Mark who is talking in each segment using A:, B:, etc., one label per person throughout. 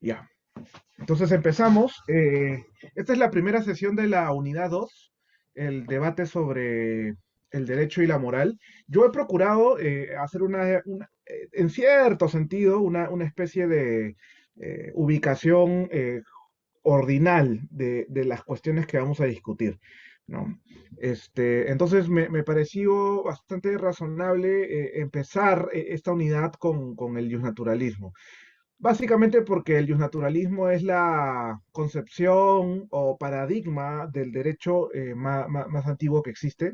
A: Ya, entonces empezamos. Esta es la primera sesión de la unidad 2, el debate sobre el derecho y la moral. Yo he procurado hacer en cierto sentido, una especie de ubicación ordinal de las cuestiones que vamos a discutir, ¿no? Entonces me pareció bastante razonable empezar esta unidad con el justnaturalismo. Básicamente porque el justnaturalismo es la concepción o paradigma del derecho más antiguo que existe.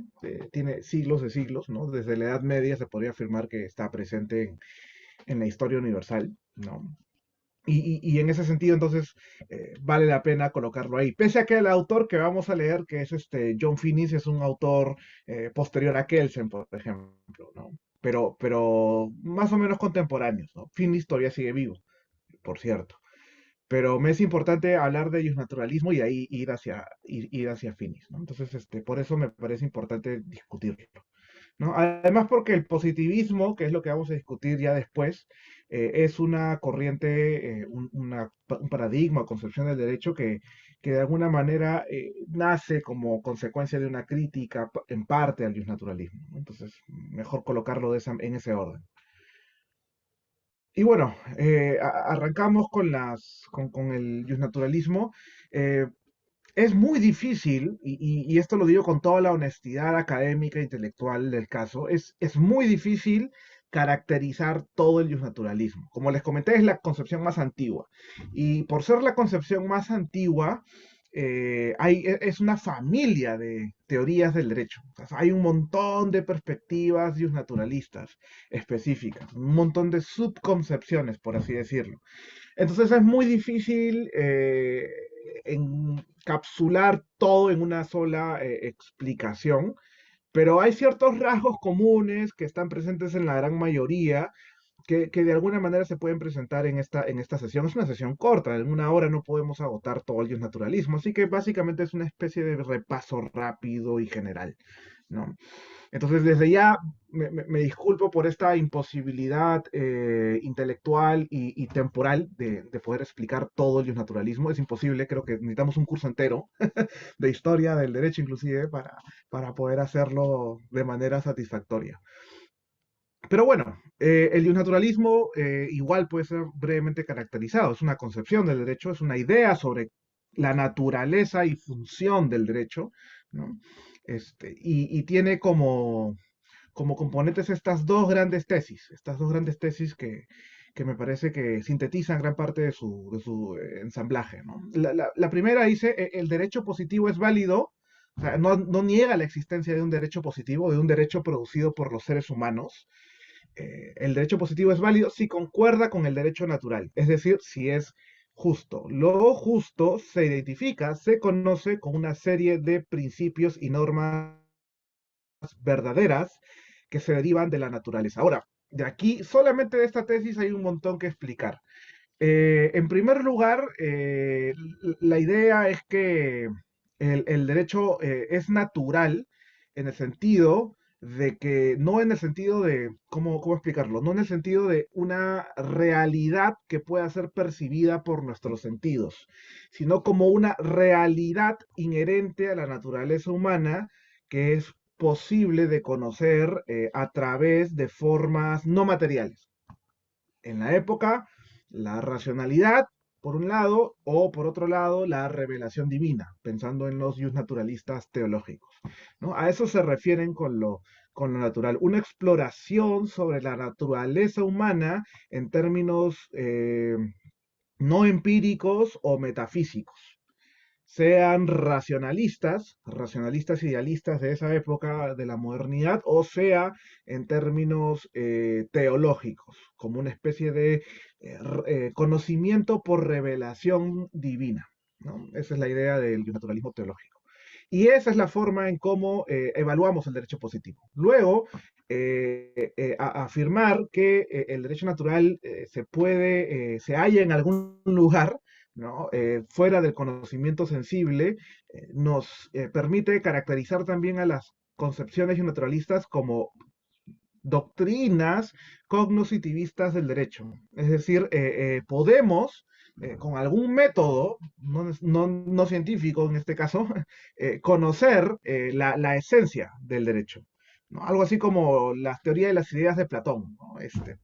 A: Tiene siglos de siglos, ¿no? Desde la Edad Media se podría afirmar que está presente en la historia universal, ¿no? Y en ese sentido, entonces, vale la pena colocarlo ahí. Pese a que el autor que vamos a leer, que es John Finnis, es un autor posterior a Kelsen, por ejemplo, ¿no? Pero más o menos contemporáneos, ¿no? Finnis todavía sigue vivo, por cierto. Pero me es importante hablar de justnaturalismo y ahí ir hacia Finis, ¿no? Entonces, por eso me parece importante discutirlo, ¿no? Además, porque el positivismo, que es lo que vamos a discutir ya después, es una corriente, un paradigma, concepción del derecho que de alguna manera nace como consecuencia de una crítica en parte al justnaturalismo, ¿no? Entonces, mejor colocarlo en ese orden. Y bueno, arrancamos con el justnaturalismo. Eh, es muy difícil, y esto lo digo con toda la honestidad académica e intelectual del caso, es muy difícil caracterizar todo el justnaturalismo. Como les comenté, es la concepción más antigua. Y por ser la concepción más antigua, es una familia de teorías del derecho. O sea, hay un montón de perspectivas justnaturalistas específicas, un montón de subconcepciones, por así decirlo. Entonces es muy difícil encapsular todo en una sola explicación, pero hay ciertos rasgos comunes que están presentes en la gran mayoría que de alguna manera se pueden presentar en esta sesión. Es una sesión corta, en una hora no podemos agotar todo el naturalismo, así que básicamente es una especie de repaso rápido y general, ¿no? Entonces, desde ya me disculpo por esta imposibilidad intelectual y temporal de poder explicar todo el naturalismo. Es imposible, creo que necesitamos un curso entero de historia del derecho inclusive para poder hacerlo de manera satisfactoria. Pero bueno, el naturalismo igual puede ser brevemente caracterizado. Es una concepción del derecho, es una idea sobre la naturaleza y función del derecho, ¿no? Y tiene como componentes estas dos grandes tesis que me parece que sintetizan gran parte de su ensamblaje, ¿no? La primera dice, el derecho positivo es válido, o sea, no niega la existencia de un derecho positivo, de un derecho producido por los seres humanos. El derecho positivo es válido si concuerda con el derecho natural, es decir, si es justo. Lo justo se identifica, se conoce con una serie de principios y normas verdaderas que se derivan de la naturaleza. Ahora, de aquí, solamente de esta tesis hay un montón que explicar. En primer lugar, la idea es que el derecho es natural en el sentido de que, no en el sentido de, ¿cómo explicarlo? No en el sentido de una realidad que pueda ser percibida por nuestros sentidos, sino como una realidad inherente a la naturaleza humana que es posible de conocer a través de formas no materiales. En la época, la racionalidad, por un lado, o por otro lado, la revelación divina, pensando en los naturalistas teológicos, ¿no? A eso se refieren con lo natural, una exploración sobre la naturaleza humana en términos no empíricos o metafísicos, sean racionalistas idealistas de esa época de la modernidad, o sea en términos teológicos, como una especie de conocimiento por revelación divina, ¿no? Esa es la idea del naturalismo teológico. Y esa es la forma en cómo evaluamos el derecho positivo. Luego, afirmar que el derecho natural se halla en algún lugar, ¿no? Fuera del conocimiento sensible, nos permite caracterizar también a las concepciones naturalistas como doctrinas cognoscitivistas del derecho. Es decir, podemos con algún método, no científico en este caso, conocer la esencia del derecho, ¿no? Algo así como la teoría de las ideas de Platón, ¿no?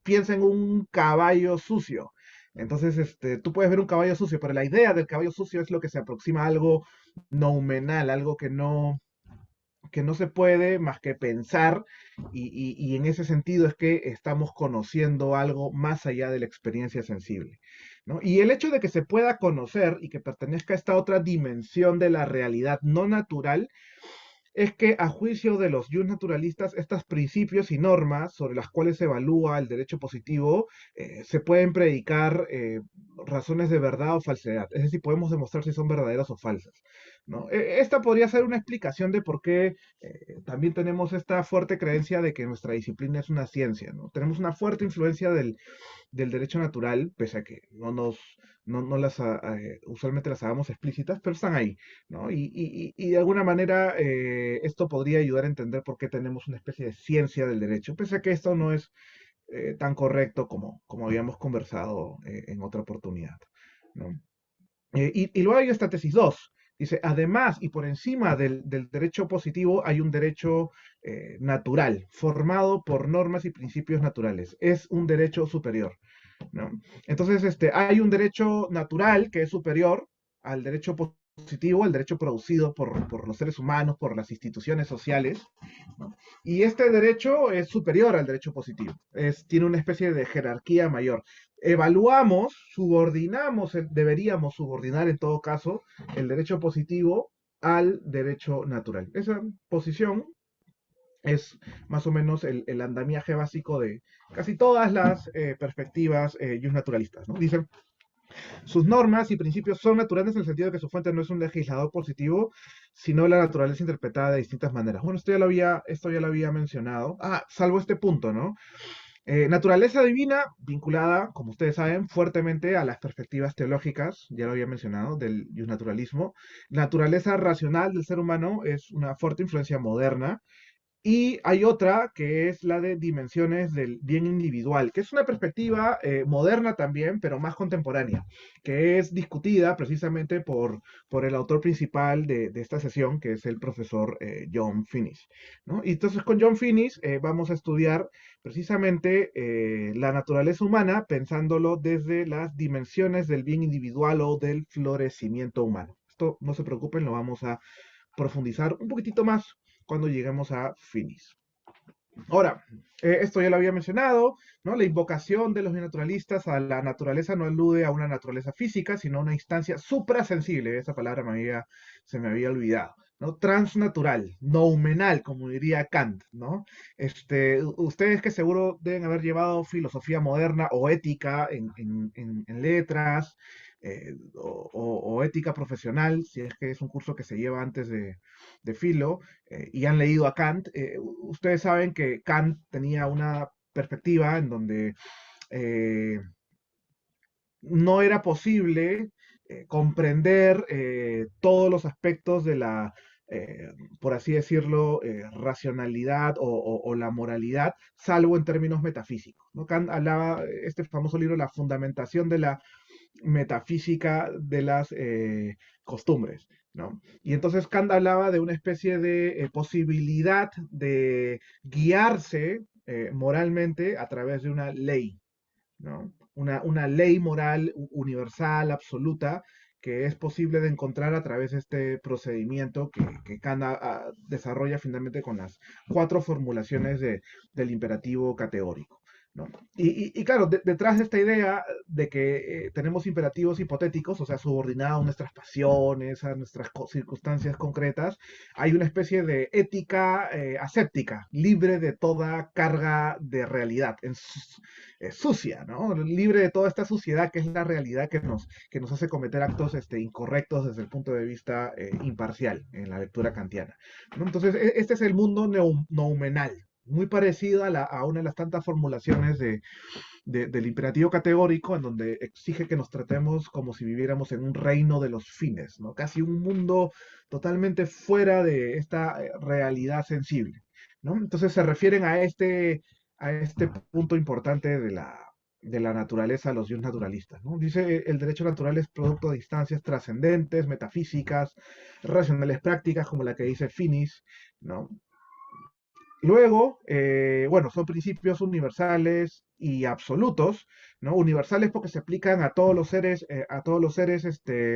A: Piensa en un caballo sucio. Entonces, tú puedes ver un caballo sucio, pero la idea del caballo sucio es lo que se aproxima a algo noumenal, algo que no se puede más que pensar y en ese sentido es que estamos conociendo algo más allá de la experiencia sensible, ¿no? Y el hecho de que se pueda conocer y que pertenezca a esta otra dimensión de la realidad no natural es que a juicio de los naturalistas, estos principios y normas sobre las cuales se evalúa el derecho positivo, se pueden predicar razones de verdad o falsedad. Es decir, podemos demostrar si son verdaderas o falsas, ¿no? Esta podría ser una explicación de por qué también tenemos esta fuerte creencia de que nuestra disciplina es una ciencia, ¿no? Tenemos una fuerte influencia del derecho natural, pese a que no las usualmente las hagamos explícitas, pero están ahí, ¿no? Y de alguna manera esto podría ayudar a entender por qué tenemos una especie de ciencia del derecho, pese a que esto no es tan correcto como habíamos conversado en otra oportunidad, ¿no? Y luego hay esta tesis 2. Dice, además y por encima del derecho positivo hay un derecho natural, formado por normas y principios naturales. Es un derecho superior, ¿no? Entonces, hay un derecho natural que es superior al derecho positivo, al derecho producido por los seres humanos, por las instituciones sociales, ¿no? Y este derecho es superior al derecho positivo, tiene una especie de jerarquía mayor. Evaluamos, subordinamos, deberíamos subordinar en todo caso el derecho positivo al derecho natural. Esa posición es más o menos el andamiaje básico de casi todas las perspectivas naturalistas, ¿no? Dicen, sus normas y principios son naturales en el sentido de que su fuente no es un legislador positivo, sino la naturaleza interpretada de distintas maneras. Bueno, esto ya lo había mencionado. Ah, salvo este punto, ¿no? Naturaleza divina, vinculada, como ustedes saben, fuertemente a las perspectivas teológicas, ya lo había mencionado, del naturalismo. Naturaleza racional del ser humano es una fuerte influencia moderna. Y hay otra que es la de dimensiones del bien individual, que es una perspectiva moderna también, pero más contemporánea, que es discutida precisamente por el autor principal de esta sesión, que es el profesor John Finnis, ¿no? Y entonces con John Finnis vamos a estudiar precisamente la naturaleza humana, pensándolo desde las dimensiones del bien individual o del florecimiento humano. Esto, no se preocupen, lo vamos a profundizar un poquitito más cuando lleguemos a Finis. Ahora, esto ya lo había mencionado, ¿no? La invocación de los naturalistas a la naturaleza no alude a una naturaleza física, sino a una instancia suprasensible. Esa palabra se me había olvidado, ¿no? Transnatural, noumenal, como diría Kant, ¿no? Ustedes que seguro deben haber llevado filosofía moderna o ética en letras, o ética profesional, si es que es un curso que se lleva antes de filo, y han leído a Kant, ustedes saben que Kant tenía una perspectiva en donde eh, no era posible comprender todos los aspectos de la, eh, por así decirlo, racionalidad o la moralidad, salvo en términos metafísicos, ¿no? Kant hablaba, este famoso libro, La fundamentación de la metafísica de las costumbres, ¿no? Y entonces Kant hablaba de una especie de posibilidad de guiarse moralmente a través de una ley, ¿no? Una ley moral universal, absoluta, que es posible de encontrar a través de este procedimiento que Kant desarrolla finalmente con las cuatro formulaciones del imperativo categórico, ¿no? Y claro, detrás de esta idea de que tenemos imperativos hipotéticos, o sea, subordinados a nuestras pasiones, a nuestras circunstancias concretas, hay una especie de ética aséptica, libre de toda carga de realidad, sucia, ¿no? Libre de toda esta suciedad que es la realidad que nos hace cometer actos incorrectos desde el punto de vista imparcial en la lectura kantiana, ¿no? Entonces, este es el mundo noumenal, muy parecido a una de las tantas formulaciones del imperativo categórico, en donde exige que nos tratemos como si viviéramos en un reino de los fines, ¿no? Casi un mundo totalmente fuera de esta realidad sensible, ¿no? Entonces se refieren a este punto importante de la naturaleza a los dios naturalistas, ¿no? Dice, el derecho natural es producto de instancias trascendentes, metafísicas, racionales prácticas, como la que dice Finis, ¿no? Luego, bueno, son principios universales y absolutos, ¿no? Universales porque se aplican a todos los seres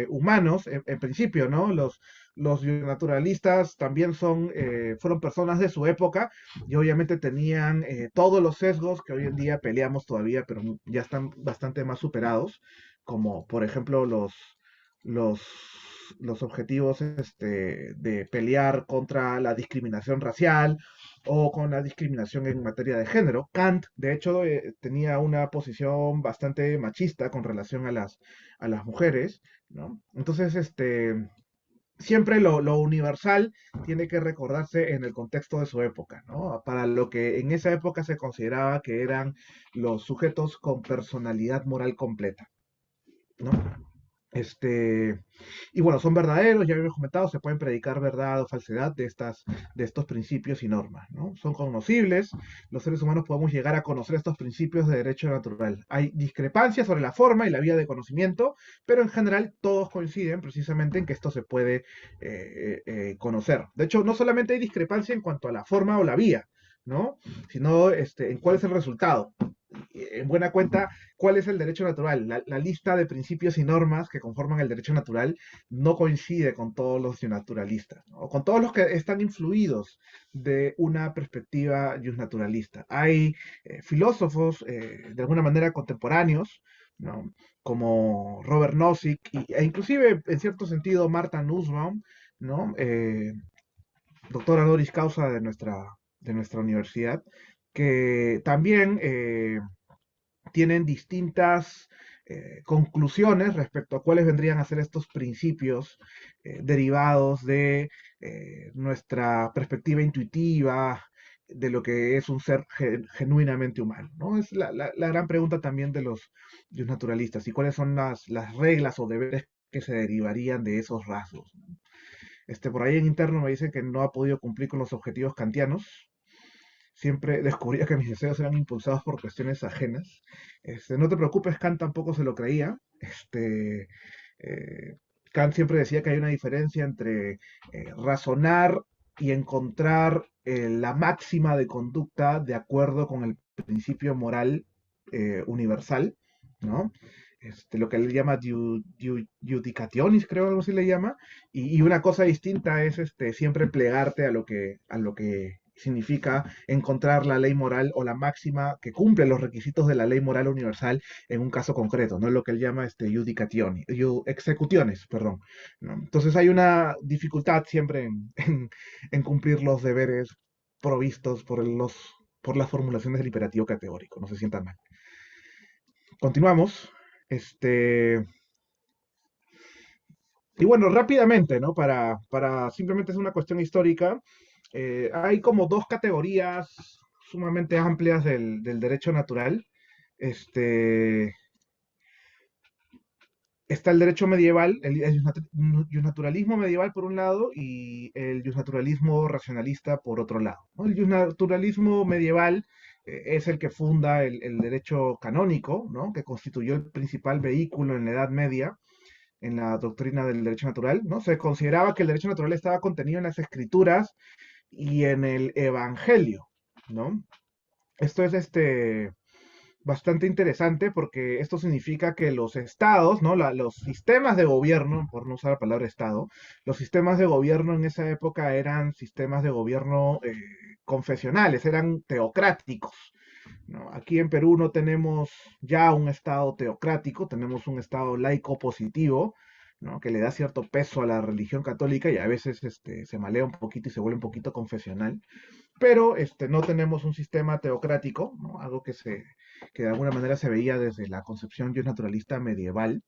A: humanos, en principio, ¿no? Los naturalistas también fueron personas de su época y obviamente tenían todos los sesgos que hoy en día peleamos todavía, pero ya están bastante más superados, como por ejemplo los, los objetivos de pelear contra la discriminación racial o con la discriminación en materia de género. Kant, de hecho, tenía una posición bastante machista con relación a las mujeres, ¿no? Entonces, siempre lo universal tiene que recordarse en el contexto de su época, ¿no? Para lo que en esa época se consideraba que eran los sujetos con personalidad moral completa, ¿no? Este, y bueno, son verdaderos, ya habíamos comentado, se pueden predicar verdad o falsedad de estos principios y normas, ¿no? Son conocibles, los seres humanos podemos llegar a conocer estos principios de derecho natural. Hay discrepancias sobre la forma y la vía de conocimiento, pero en general todos coinciden precisamente en que esto se puede conocer. De hecho, no solamente hay discrepancia en cuanto a la forma o la vía, ¿no? Sino en cuál es el resultado. En buena cuenta, ¿cuál es el derecho natural? La lista de principios y normas que conforman el derecho natural no coincide con todos los naturalistas, ¿no? O con todos los que están influidos de una perspectiva naturalista. Hay filósofos, de alguna manera contemporáneos, ¿no? Como Robert Nozick e inclusive, en cierto sentido, Martha Nussbaum, ¿no? Doctora honoris causa de nuestra universidad, que también tienen distintas conclusiones respecto a cuáles vendrían a ser estos principios derivados de nuestra perspectiva intuitiva, de lo que es un ser genuinamente humano, ¿no? Es la gran pregunta también de los naturalistas, y cuáles son las reglas o deberes que se derivarían de esos rasgos, ¿no? Por ahí en interno me dicen que no ha podido cumplir con los objetivos kantianos. Siempre descubría que mis deseos eran impulsados por cuestiones ajenas. No te preocupes, Kant tampoco se lo creía. Eh, Kant siempre decía que hay una diferencia entre razonar y encontrar la máxima de conducta de acuerdo con el principio moral universal, ¿no? Lo que él llama judicationis, creo, algo así le llama, y una cosa distinta es siempre plegarte a lo que significa encontrar la ley moral o la máxima que cumple los requisitos de la ley moral universal en un caso concreto, no es lo que él llama executiones, perdón, ¿no? Entonces hay una dificultad siempre en cumplir los deberes provistos por las formulaciones del imperativo categórico, no se sientan mal. Continuamos. Este, y bueno, rápidamente, ¿no? Simplemente es una cuestión histórica. Hay como dos categorías sumamente amplias del derecho natural. Este, Está el derecho medieval, el naturalismo medieval por un lado y el naturalismo racionalista por otro lado, ¿no? El naturalismo medieval es el que funda el derecho canónico, ¿no? Que constituyó el principal vehículo en la Edad Media en la doctrina del derecho natural, ¿no? Se consideraba que el derecho natural estaba contenido en las escrituras y en el evangelio, ¿no? Esto es bastante interesante porque esto significa que los estados, ¿no? Los sistemas de gobierno, por no usar la palabra estado, los sistemas de gobierno en esa época eran sistemas de gobierno confesionales, eran teocráticos, ¿no? Aquí en Perú no tenemos ya un estado teocrático, tenemos un estado laico positivo, ¿no? Que le da cierto peso a la religión católica y a veces se malea un poquito y se vuelve un poquito confesional, pero no tenemos un sistema teocrático, ¿no? Algo que de alguna manera se veía desde la concepción naturalista medieval,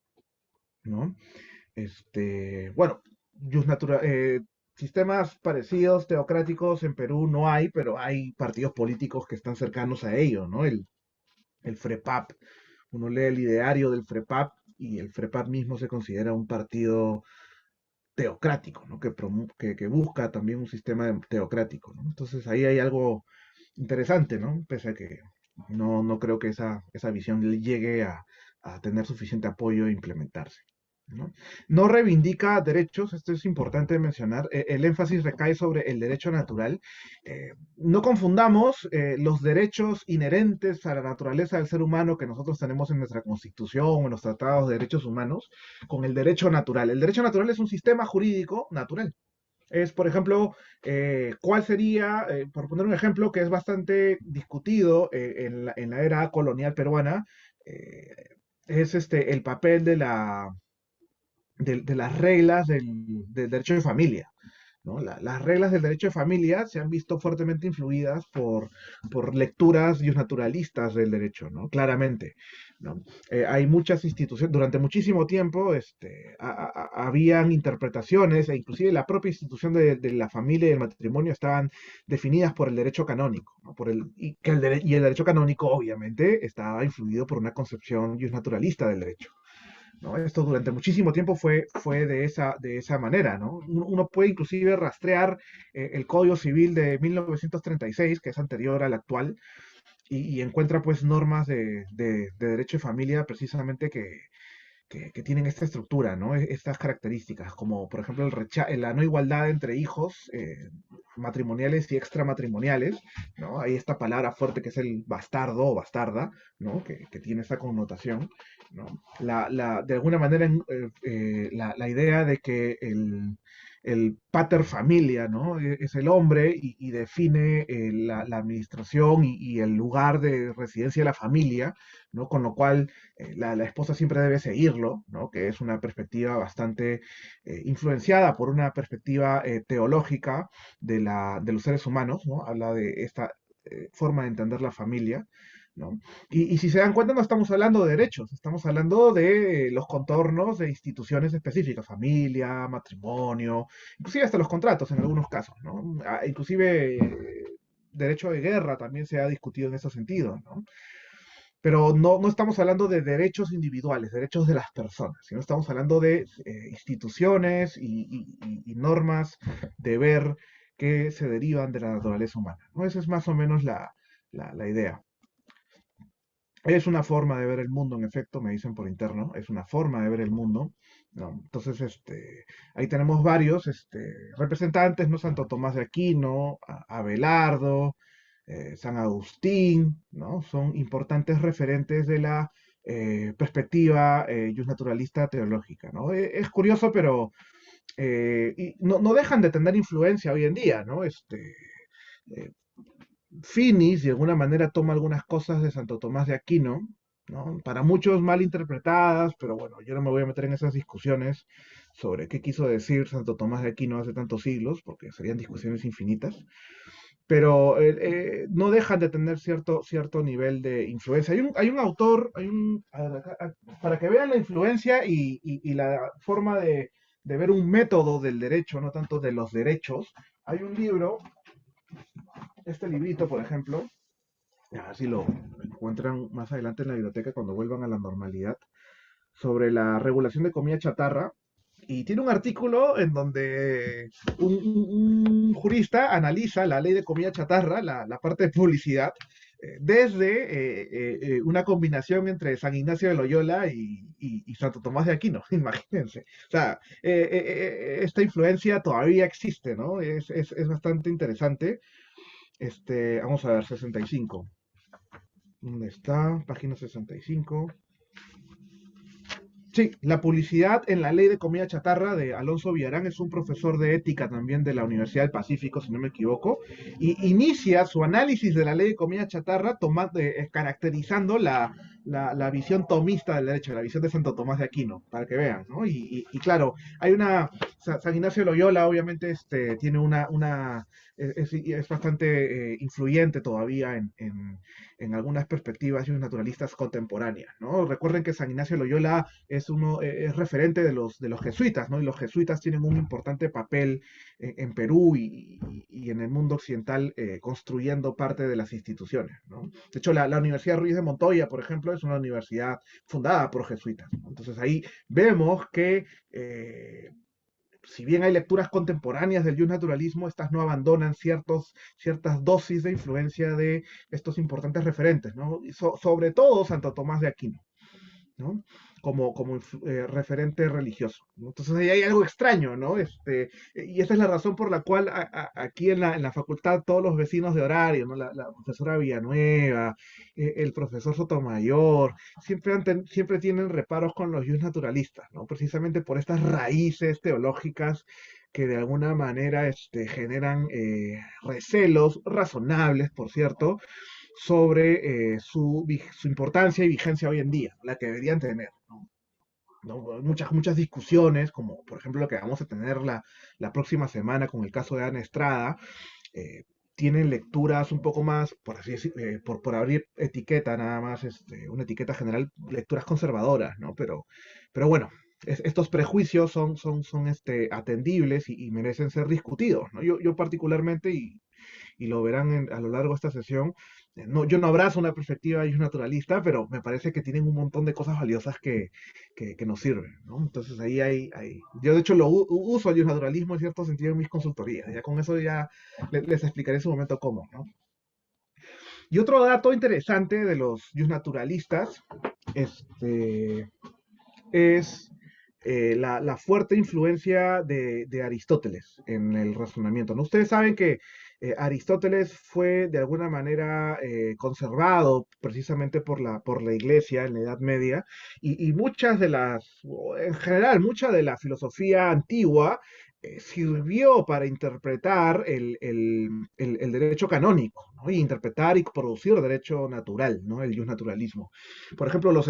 A: ¿no? Bueno, sistemas parecidos teocráticos en Perú no hay, pero hay partidos políticos que están cercanos a ello, ¿no? El FREPAP, uno lee el ideario del FREPAP y el FREPAP mismo se considera un partido teocrático, ¿no? Que busca también un sistema teocrático, ¿no? Entonces ahí hay algo interesante, ¿no? Pese a que No creo que esa visión llegue a tener suficiente apoyo e implementarse. ¿No? No reivindica derechos, esto es importante mencionar, el énfasis recae sobre el derecho natural. No confundamos los derechos inherentes a la naturaleza del ser humano que nosotros tenemos en nuestra Constitución o en los tratados de derechos humanos con el derecho natural. El derecho natural es un sistema jurídico natural. Es, por ejemplo, cuál sería, por poner un ejemplo que es bastante discutido en la era colonial peruana, es el papel de las reglas del derecho de familia. ¿No? Las reglas del derecho de familia se han visto fuertemente influidas por lecturas naturalistas del derecho, ¿no? Claramente. ¿No? Hay muchas instituciones, durante muchísimo tiempo habían interpretaciones, e inclusive la propia institución de la familia y el matrimonio estaban definidas por el derecho canónico, ¿no? Y el derecho canónico obviamente estaba influido por una concepción naturalista del derecho. ¿No? Esto durante muchísimo tiempo fue de esa manera, ¿no? Uno puede inclusive rastrear el Código Civil de 1936, que es anterior al actual, y encuentra pues normas de derecho de familia precisamente que tienen esta estructura, ¿no? Estas características, como por ejemplo la no igualdad entre hijos matrimoniales y extramatrimoniales, ¿no? Hay esta palabra fuerte que es el bastardo o bastarda, ¿no? Que tiene esta connotación, ¿no? De alguna manera, la idea de que el pater familia, ¿no? Es el hombre y define la administración y el lugar de residencia de la familia, ¿no? Con lo cual la esposa siempre debe seguirlo, ¿no? Que es una perspectiva bastante influenciada por una perspectiva teológica de los seres humanos, ¿no? Habla de esta forma de entender la familia, ¿no? Y si se dan cuenta, no estamos hablando de derechos, estamos hablando de los contornos de instituciones específicas, familia, matrimonio, inclusive hasta los contratos en algunos casos, ¿no? Inclusive derecho de guerra también se ha discutido en ese sentido, ¿no? Pero no estamos hablando de derechos individuales, derechos de las personas, sino estamos hablando de instituciones y normas de ver que se derivan de la naturaleza humana, ¿no? Esa es más o menos la idea. Es una forma de ver el mundo, en efecto, me dicen por interno, es una forma de ver el mundo, ¿no? Entonces, ahí tenemos varios representantes, ¿no? Santo Tomás de Aquino, Abelardo, San Agustín, ¿no? Son importantes referentes de la perspectiva naturalista teológica, ¿no? Es curioso, pero no dejan de tener influencia hoy en día, ¿no? Eh, Finis, de alguna manera, toma algunas cosas de Santo Tomás de Aquino, ¿no? Para muchos mal interpretadas, pero bueno, yo no me voy a meter en esas discusiones sobre qué quiso decir Santo Tomás de Aquino hace tantos siglos, porque serían discusiones infinitas, pero no dejan de tener cierto nivel de influencia. Hay un autor, a ver, para que vean la influencia y la forma de ver un método del derecho, no tanto de los derechos, hay un libro, este librito, por ejemplo, a ver si lo encuentran más adelante en la biblioteca cuando vuelvan a la normalidad, sobre la regulación de comida chatarra. Y tiene un artículo en donde un jurista analiza la ley de comida chatarra, la parte de publicidad, desde una combinación entre San Ignacio de Loyola y Santo Tomás de Aquino, imagínense. O sea, esta influencia todavía existe, ¿no? Es bastante interesante. Vamos a ver, 65. ¿Dónde está? Página 65. Sí, la publicidad en la ley de comida chatarra de Alonso Villarán es un profesor de ética también de la Universidad del Pacífico, si no me equivoco, y inicia su análisis de la ley de comida chatarra caracterizando la visión tomista del derecho, la visión de Santo Tomás de Aquino, para que vean, ¿no? Y claro, hay San Ignacio de Loyola obviamente tiene es bastante influyente todavía en algunas perspectivas naturalistas contemporáneas, ¿no? Recuerden que San Ignacio de Loyola es referente de los jesuitas, ¿no? Y los jesuitas tienen un importante papel en Perú y en el mundo occidental construyendo parte de las instituciones, ¿no? De hecho, la Universidad Ruiz de Montoya, por ejemplo, es una universidad fundada por jesuitas, ¿no? Entonces ahí vemos que si bien hay lecturas contemporáneas del naturalismo, estas no abandonan ciertas dosis de influencia de estos importantes referentes, ¿no? Y sobre todo Santo Tomás de Aquino, ¿no? Como referente religioso, ¿no? Entonces ahí hay algo extraño, ¿no? Y esa es la razón por la cual aquí en la facultad todos los vecinos de horario, ¿no? La profesora Villanueva, el profesor Sotomayor, siempre tienen reparos con los naturalistas, ¿no? Precisamente por estas raíces teológicas que de alguna manera generan recelos razonables, por cierto, sobre su importancia y vigencia hoy en día, la que deberían tener. ¿No? ¿No? Muchas discusiones, como por ejemplo lo que vamos a tener la próxima semana con el caso de Ana Estrada, eh, tienen lecturas un poco más, por así decir, por abrir etiqueta nada más, una etiqueta general, lecturas conservadoras, ¿no? Pero bueno, estos prejuicios son atendibles y merecen ser discutidos, ¿no? Yo particularmente, y lo verán a lo largo de esta sesión. No, yo no abrazo una perspectiva naturalista, pero me parece que tienen un montón de cosas valiosas que nos sirven, ¿no? Entonces ahí yo de hecho uso el naturalismo en cierto sentido en mis consultorías, ya con eso ya les explicaré en su momento cómo, ¿no? Y otro dato interesante de los naturalistas este, es la fuerte influencia de Aristóteles en el razonamiento, ¿no? Ustedes saben que Aristóteles fue de alguna manera conservado precisamente por la Iglesia en la Edad Media y en general, mucha de la filosofía antigua sirvió para interpretar el derecho canónico, ¿no? Y interpretar y producir derecho natural, ¿no? El naturalismo. Por ejemplo, las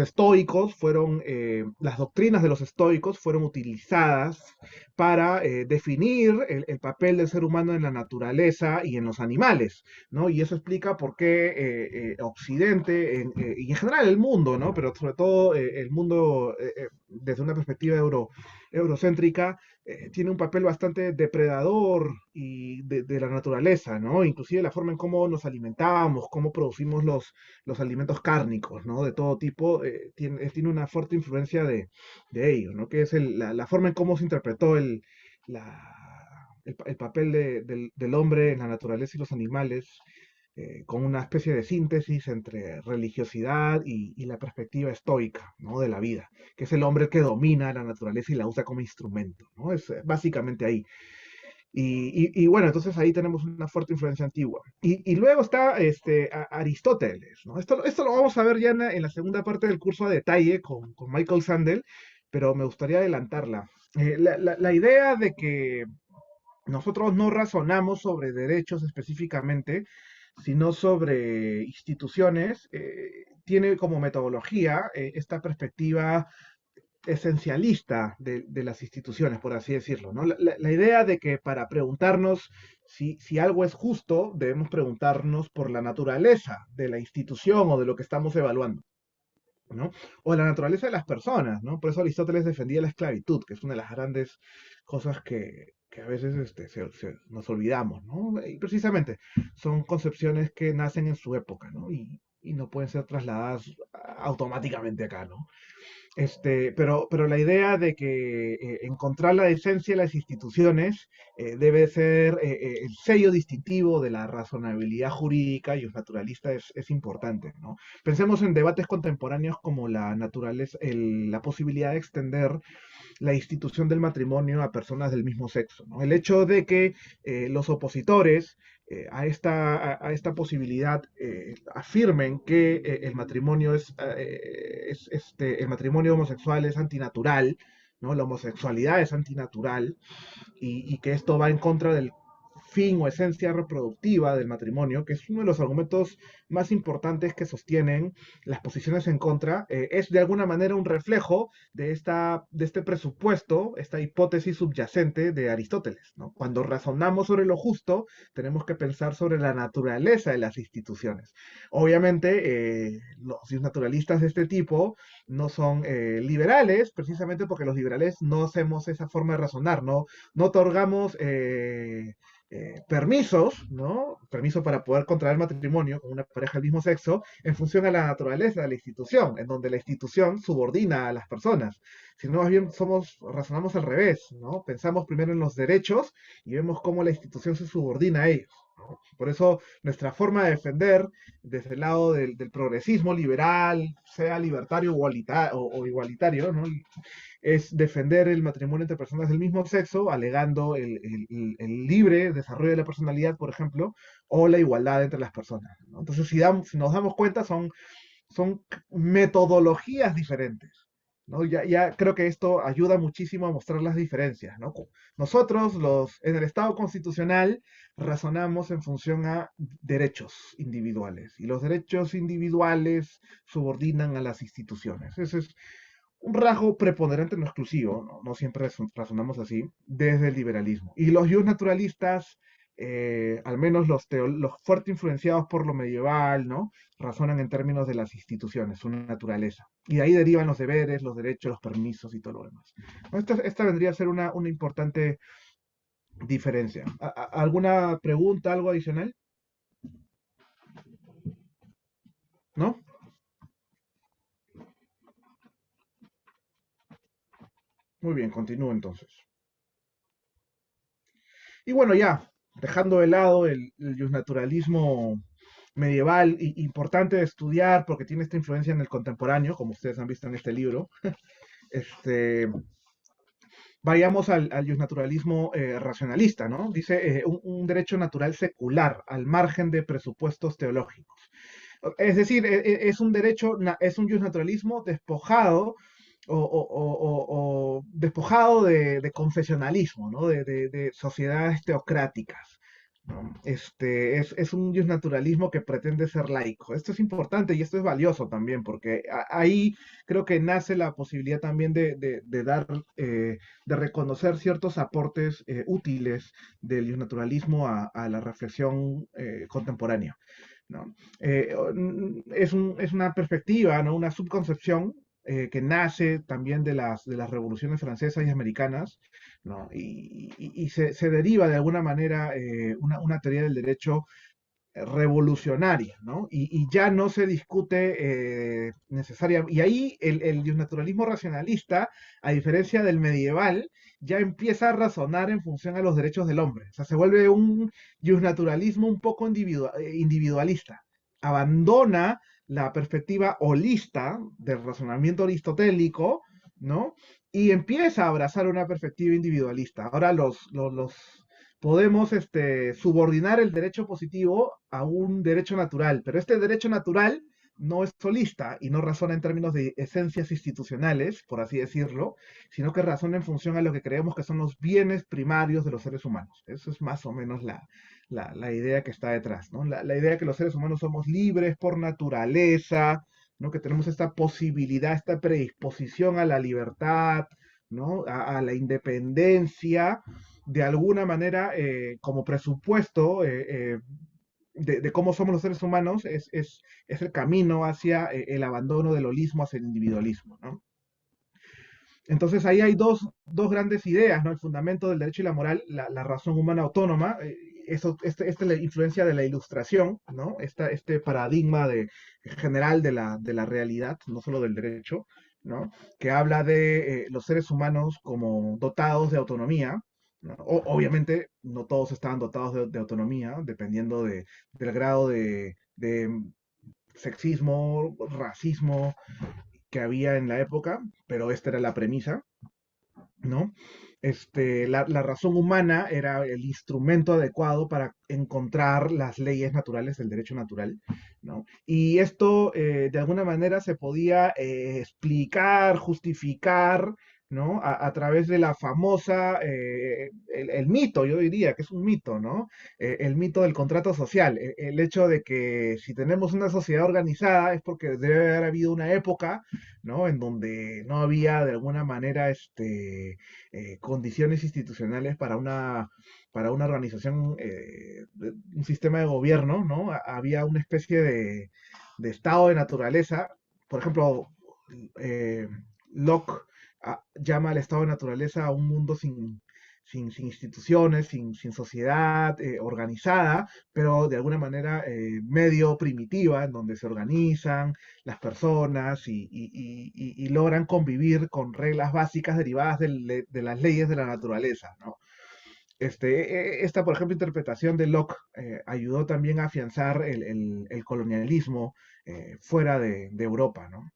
A: doctrinas de los estoicos fueron utilizadas para definir el papel del ser humano en la naturaleza y en los animales, ¿no? Y eso explica por qué Occidente y en general el mundo, ¿no? Pero sobre todo el mundo desde una perspectiva eurocéntrica tiene un papel bastante depredador y de la naturaleza, ¿no? Inclusive la forma en cómo nos alimentamos, cómo producimos los alimentos cárnicos, ¿no? De todo tipo, tiene una fuerte influencia de ello, ¿no? Que es la forma en cómo se interpretó el papel del hombre en la naturaleza y los animales, con una especie de síntesis entre religiosidad y la perspectiva estoica, ¿no? De la vida, que es el hombre que domina la naturaleza y la usa como instrumento, ¿no? Es básicamente ahí. Y bueno, entonces ahí tenemos una fuerte influencia antigua. Y luego está Aristóteles, ¿no? Esto lo vamos a ver ya en la segunda parte del curso a detalle con Michael Sandel, pero me gustaría adelantarla. La idea de que nosotros no razonamos sobre derechos específicamente, sino sobre instituciones, tiene como metodología esta perspectiva esencialista de las instituciones, por así decirlo, ¿no? La idea de que para preguntarnos si algo es justo, debemos preguntarnos por la naturaleza de la institución o de lo que estamos evaluando, ¿no? O la naturaleza de las personas, ¿no? Por eso Aristóteles defendía la esclavitud, que es una de las grandes cosas que a veces nos olvidamos, ¿no? Y precisamente son concepciones que nacen en su época, ¿no? Y no pueden ser trasladadas automáticamente acá, ¿no? Pero la idea de que encontrar la esencia de las instituciones debe ser el sello distintivo de la razonabilidad jurídica y los naturalistas es importante, ¿no? Pensemos en debates contemporáneos como la naturaleza, la posibilidad de extender la institución del matrimonio a personas del mismo sexo, ¿no? El hecho de que los opositores a esta posibilidad afirmen que el matrimonio homosexual es antinatural, ¿no? La homosexualidad es antinatural y que esto va en contra del fin o esencia reproductiva del matrimonio, que es uno de los argumentos más importantes que sostienen las posiciones en contra, es de alguna manera un reflejo de este presupuesto, esta hipótesis subyacente de Aristóteles, ¿no? Cuando razonamos sobre lo justo, tenemos que pensar sobre la naturaleza de las instituciones. Obviamente, los naturalistas de este tipo no son liberales, precisamente porque los liberales no hacemos esa forma de razonar, no otorgamos permisos, ¿no? Permiso para poder contraer matrimonio con una pareja del mismo sexo en función a la naturaleza de la institución, en donde la institución subordina a las personas. Si no, más bien razonamos al revés, ¿no? Pensamos primero en los derechos y vemos cómo la institución se subordina a ellos. ¿No? Por eso nuestra forma de defender desde el lado del progresismo liberal, sea libertario o igualitario, ¿no? Es defender el matrimonio entre personas del mismo sexo, alegando el libre desarrollo de la personalidad, por ejemplo, o la igualdad entre las personas, ¿no? Entonces, si nos damos cuenta, son metodologías diferentes, ¿no? Ya creo que esto ayuda muchísimo a mostrar las diferencias, ¿no? Nosotros, en el Estado constitucional, razonamos en función a derechos individuales, y los derechos individuales subordinan a las instituciones. Ese es un rasgo preponderante no exclusivo, no, no siempre razonamos así, desde el liberalismo. Y los naturalistas, al menos los fuerte influenciados por lo medieval, ¿no? Razonan en términos de las instituciones, su naturaleza. Y de ahí derivan los deberes, los derechos, los permisos y todo lo demás. ¿No? Esta vendría a ser una importante diferencia. ¿Alguna pregunta, algo adicional? ¿No? Muy bien, continúo entonces. Y bueno, ya, dejando de lado el justnaturalismo medieval, importante de estudiar porque tiene esta influencia en el contemporáneo, como ustedes han visto en este libro, este, vayamos al justnaturalismo racionalista, ¿no? Dice un derecho natural secular, al margen de presupuestos teológicos. Es decir, es un derecho, es un justnaturalismo despojado o despojado de confesionalismo, ¿no? De sociedades teocráticas. ¿No? Es un naturalismo que pretende ser laico. Esto es importante y esto es valioso también, porque ahí creo que nace la posibilidad también de dar, de reconocer ciertos aportes útiles del naturalismo a la reflexión contemporánea. ¿No? Es una perspectiva, ¿no? Una subconcepción que nace también de las revoluciones francesas y americanas, ¿no? Y se deriva de alguna manera una teoría del derecho revolucionaria, ¿no? Y ya no se discute necesariamente. Y ahí el naturalismo racionalista, a diferencia del medieval, ya empieza a razonar en función a los derechos del hombre. O sea, se vuelve un naturalismo un poco individualista. Abandona la perspectiva holista del razonamiento aristotélico, ¿no? Y empieza a abrazar una perspectiva individualista. Ahora podemos subordinar el derecho positivo a un derecho natural, pero este derecho natural no es solista y no razona en términos de esencias institucionales, por así decirlo, sino que razona en función a lo que creemos que son los bienes primarios de los seres humanos. Eso es más o menos la idea que está detrás, ¿no? La idea de que los seres humanos somos libres por naturaleza, ¿no? Que tenemos esta posibilidad, esta predisposición a la libertad, ¿no? A la independencia, de alguna manera, como presupuesto de cómo somos los seres humanos, es el camino hacia el abandono del holismo hacia el individualismo, ¿no? Entonces ahí hay dos grandes ideas, ¿no? El fundamento del derecho y la moral, la razón humana autónoma, esta es la influencia de la ilustración, ¿no? Este paradigma general de la realidad, no solo del derecho, ¿no? Que habla de los seres humanos como dotados de autonomía, ¿no? Obviamente no todos estaban dotados de autonomía, dependiendo del grado de sexismo, racismo que había en la época, pero esta era la premisa, ¿no? La razón humana era el instrumento adecuado para encontrar las leyes naturales del derecho natural, ¿no? Y esto, de alguna manera, se podía explicar, justificar, ¿no? A través de la famosa, el mito, yo diría que es un mito, ¿no? El mito del contrato social, el hecho de que si tenemos una sociedad organizada es porque debe haber habido una época, ¿no? En donde no había de alguna manera condiciones institucionales para una organización, un sistema de gobierno, ¿no? Había una especie de estado de naturaleza. Por ejemplo, Locke llama al estado de naturaleza a un mundo sin instituciones, sin sociedad organizada, pero de alguna manera medio primitiva, en donde se organizan las personas y logran convivir con reglas básicas derivadas de las leyes de la naturaleza, ¿no? Esta, por ejemplo, interpretación de Locke ayudó también a afianzar el colonialismo fuera de Europa, ¿no?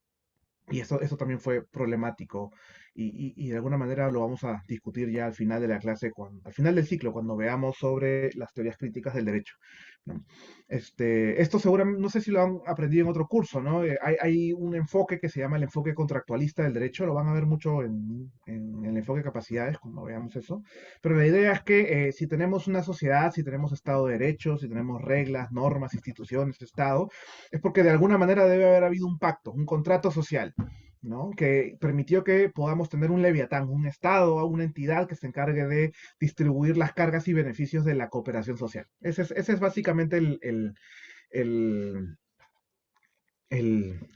A: Y eso también fue problemático y de alguna manera lo vamos a discutir ya al final de la clase, al final del ciclo, cuando veamos sobre las teorías críticas del derecho, ¿no? Esto seguramente, no sé si lo han aprendido en otro curso, ¿no? Hay un enfoque que se llama el enfoque contractualista del derecho, lo van a ver mucho en el enfoque de capacidades, cuando veamos eso, pero la idea es que si tenemos una sociedad, si tenemos Estado de Derecho, si tenemos reglas, normas, instituciones, Estado, es porque de alguna manera debe haber habido un pacto, un contrato social, ¿no? Que permitió que podamos tener un leviatán, un Estado, una entidad que se encargue de distribuir las cargas y beneficios de la cooperación social. Ese es básicamente el-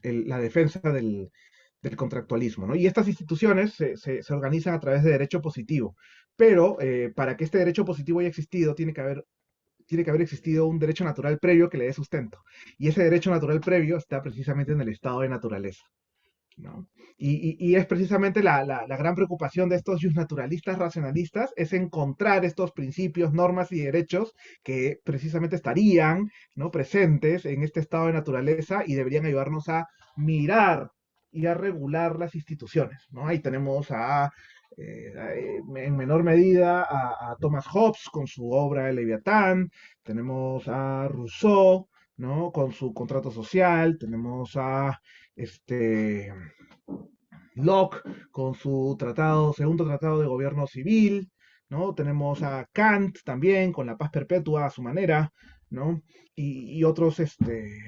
A: la defensa del contractualismo, ¿no? Y estas instituciones se organizan a través de derecho positivo, pero para que este derecho positivo haya existido, tiene que haber existido un derecho natural previo que le dé sustento. Y ese derecho natural previo está precisamente en el estado de naturaleza, ¿no? Y es precisamente la gran preocupación de estos naturalistas racionalistas, es encontrar estos principios, normas y derechos que precisamente estarían, ¿no?, presentes en este estado de naturaleza y deberían ayudarnos a mirar y a regular las instituciones, ¿no? Ahí tenemos en menor medida a Thomas Hobbes con su obra El Leviatán, tenemos a Rousseau, ¿no?, con su contrato social, tenemos a este, Locke con su segundo tratado de gobierno civil, ¿no? Tenemos a Kant también con la paz perpetua a su manera, ¿no? Y otros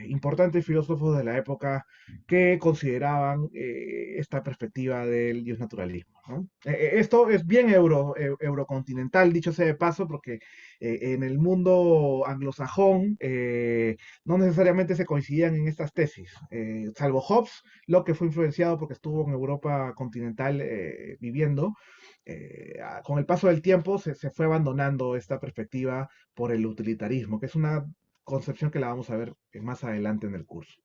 A: importantes filósofos de la época que consideraban esta perspectiva del dios naturalismo, ¿no? Esto es bien eurocontinental, dicho sea de paso, porque en el mundo anglosajón no necesariamente se coincidían en estas tesis, salvo Hobbes, lo que fue influenciado porque estuvo en Europa continental viviendo. Con el paso del tiempo se fue abandonando esta perspectiva por el utilitarismo, que es una concepción que la vamos a ver más adelante en el curso,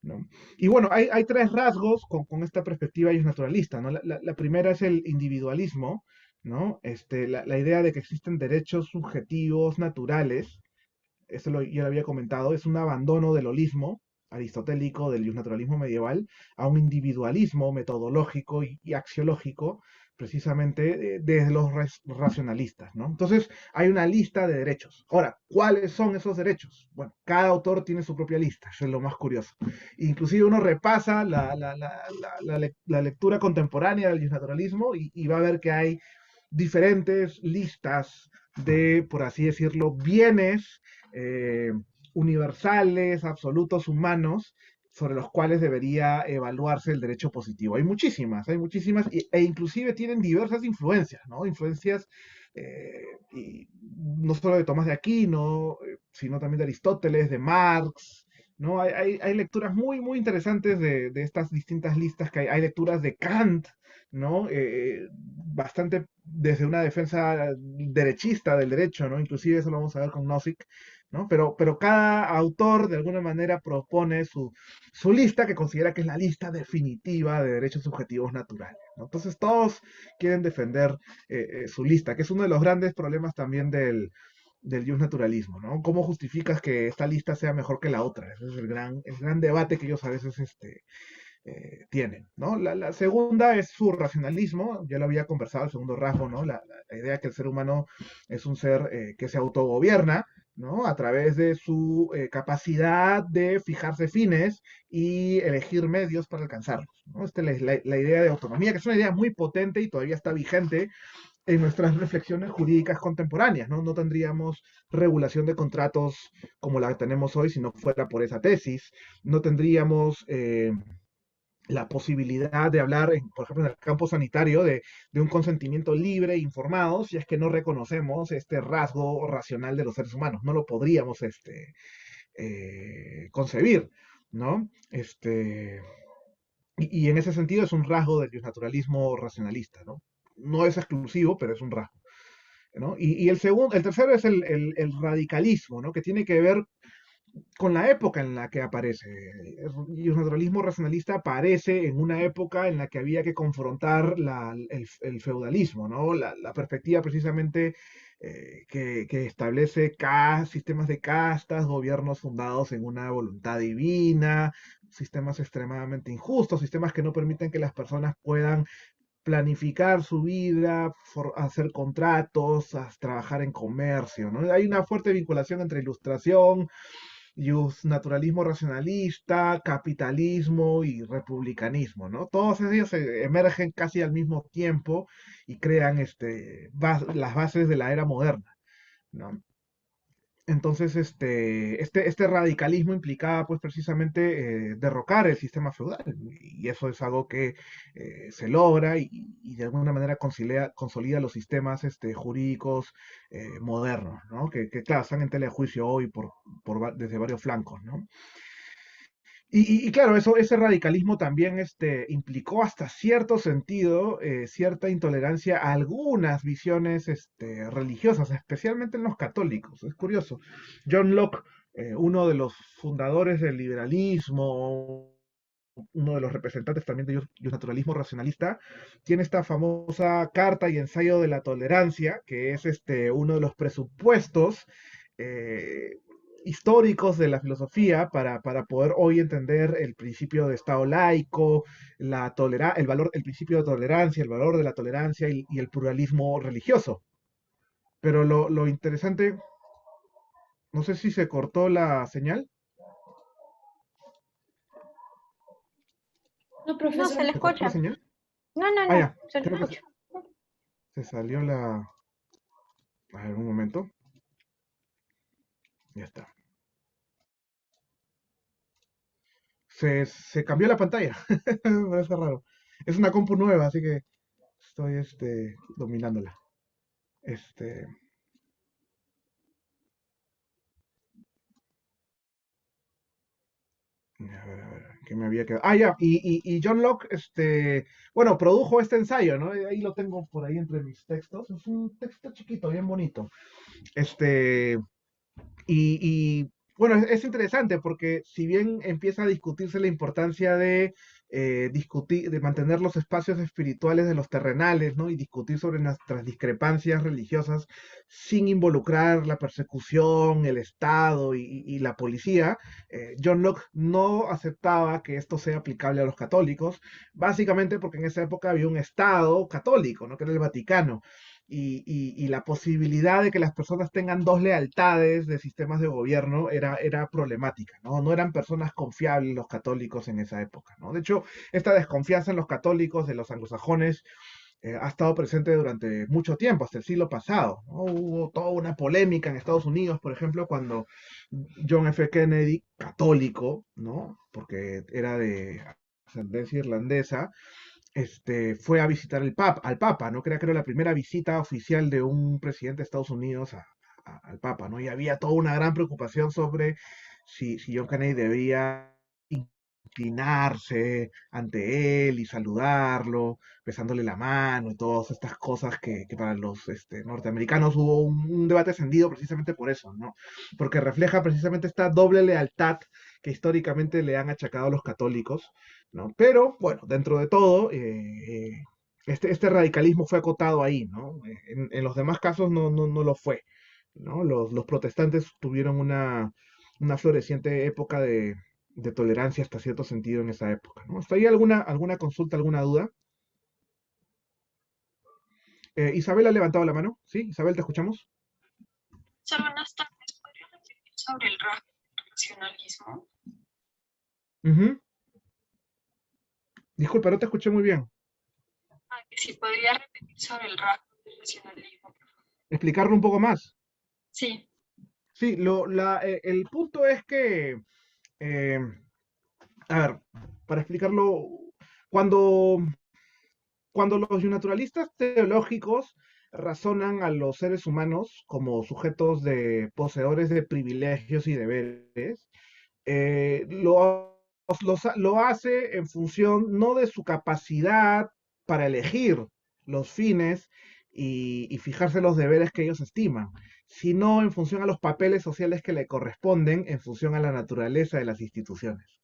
A: ¿no? Y bueno, hay tres rasgos con esta perspectiva naturalista, ¿no? La primera es el individualismo, ¿no? La idea de que existen derechos subjetivos naturales, ya lo había comentado, es un abandono del holismo aristotélico, del naturalismo medieval, a un individualismo metodológico y axiológico, precisamente desde los racionalistas, ¿no? Entonces, hay una lista de derechos. Ahora, ¿cuáles son esos derechos? Bueno, cada autor tiene su propia lista, eso es lo más curioso. Inclusive uno repasa la lectura contemporánea del naturalismo y va a ver que hay diferentes listas de, por así decirlo, bienes eh, universales, absolutos, humanos, sobre los cuales debería evaluarse el derecho positivo. Hay muchísimas, e inclusive tienen diversas influencias, ¿no? Influencias y no solo de Tomás de Aquino, sino también de Aristóteles, de Marx, ¿no? Hay lecturas muy, muy interesantes de estas distintas listas que hay lecturas de Kant, ¿no? Bastante desde una defensa derechista del derecho, ¿no? Inclusive eso lo vamos a ver con Nozick, ¿no? Pero cada autor de alguna manera propone su lista que considera que es la lista definitiva de derechos subjetivos naturales, ¿no? Entonces todos quieren defender su lista, que es uno de los grandes problemas también del naturalismo, ¿no? ¿Cómo justificas que esta lista sea mejor que la otra? Ese es el gran debate que ellos a veces tienen, ¿no? La segunda es su racionalismo, ya lo había conversado, el segundo rasgo, ¿no? La idea que el ser humano es un ser que se autogobierna, ¿no? A través de su capacidad de fijarse fines y elegir medios para alcanzarlos, ¿no? Esta es la idea de autonomía, que es una idea muy potente y todavía está vigente en nuestras reflexiones jurídicas contemporáneas, ¿no? No tendríamos regulación de contratos como la que tenemos hoy si no fuera por esa tesis, no tendríamos la posibilidad de hablar, por ejemplo, en el campo sanitario, de un consentimiento libre e informado, si es que no reconocemos este rasgo racional de los seres humanos. No lo podríamos concebir, ¿no? Y en ese sentido es un rasgo del naturalismo racionalista, ¿no? No es exclusivo, pero es un rasgo. ¿no? Y el tercero es el radicalismo, ¿no? Que tiene que ver con la época en la que aparece. Y el naturalismo racionalista aparece en una época en la que había que confrontar el feudalismo, ¿no? La perspectiva precisamente que establece sistemas de castas, gobiernos fundados en una voluntad divina, sistemas extremadamente injustos, sistemas que no permiten que las personas puedan planificar su vida, hacer contratos, trabajar en comercio, ¿no? Hay una fuerte vinculación entre ilustración, naturalismo racionalista, capitalismo y republicanismo, ¿no? Todos ellos emergen casi al mismo tiempo y crean las bases de la era moderna, ¿no? Entonces, este radicalismo implicaba, pues, precisamente derrocar el sistema feudal, y eso es algo que se logra y de alguna manera consolida los sistemas jurídicos modernos, ¿no? Claro, están en tela de juicio hoy desde varios flancos, ¿no? Y claro, ese radicalismo también implicó hasta cierto sentido cierta intolerancia a algunas visiones religiosas, especialmente en los católicos. Es curioso. John Locke, uno de los fundadores del liberalismo, uno de los representantes también del naturalismo racionalista, tiene esta famosa carta y ensayo de la tolerancia, que es uno de los presupuestos eh, históricos de la filosofía para poder hoy entender el principio de Estado laico, el principio de tolerancia, el valor de la tolerancia y el pluralismo religioso. Pero lo interesante, no sé si se cortó la señal.
B: No,
C: No, se
B: profesor.
C: le
A: ¿Se cortó la
C: escucha.
A: señal?
C: No, no,
A: Ah,
C: no,
A: ya,
C: se le
A: creo que
C: escucha.
A: se salió la... A ver, un momento. Ya está. Se cambió la pantalla. Me parece raro. Es una compu nueva, así que estoy dominándola. Este, a ver, ¿qué me había quedado? Ah, ya, y John Locke, bueno, produjo este ensayo, ¿no? Ahí lo tengo por ahí entre mis textos. Es un texto chiquito, bien bonito. Este, bueno, es interesante porque si bien empieza a discutirse la importancia de discutir, de mantener los espacios espirituales de los terrenales, ¿no? Y discutir sobre nuestras discrepancias religiosas sin involucrar la persecución, el Estado y la policía, John Locke no aceptaba que esto sea aplicable a los católicos, básicamente porque en esa época había un Estado católico, ¿no? Que era el Vaticano y la posibilidad de que las personas tengan dos lealtades de sistemas de gobierno era problemática, ¿no? No eran personas confiables los católicos en esa época, ¿no? De hecho, esta desconfianza en los católicos de los anglosajones ha estado presente durante mucho tiempo, hasta el siglo pasado, ¿no? Hubo toda una polémica en Estados Unidos, por ejemplo, cuando John F. Kennedy, católico, ¿no? Porque era de ascendencia irlandesa, fue a visitar al Papa, ¿no? Creo que era la primera visita oficial de un presidente de Estados Unidos al Papa, ¿no? Y había toda una gran preocupación sobre si John Kennedy debía inclinarse ante él y saludarlo, besándole la mano y todas estas cosas que para los norteamericanos hubo un debate encendido precisamente por eso, ¿no? Porque refleja precisamente esta doble lealtad que históricamente le han achacado a los católicos, ¿no? Pero, bueno, dentro de todo, este radicalismo fue acotado ahí, ¿no? En los demás casos no lo fue, ¿no? Los protestantes tuvieron una floreciente época de tolerancia hasta cierto sentido en esa época, ¿no? ¿Hasta ahí alguna consulta, alguna duda? Isabel ha levantado la mano, ¿sí? Isabel, ¿te escuchamos?
B: Solo buenas tardes. ¿Podría repetir sobre el racionalismo?
A: Ujú. Disculpa, no te escuché muy bien.
B: Ah, que si podría repetir sobre el racionalismo.
A: Explicarlo un poco más.
B: Sí.
A: Sí, el punto es que, eh, a ver, para explicarlo, cuando, cuando los naturalistas teológicos razonan a los seres humanos como sujetos poseedores de privilegios y deberes, lo hace en función no de su capacidad para elegir los fines y fijarse los deberes que ellos estiman, sino en función a los papeles sociales que le corresponden, en función a la naturaleza de las instituciones.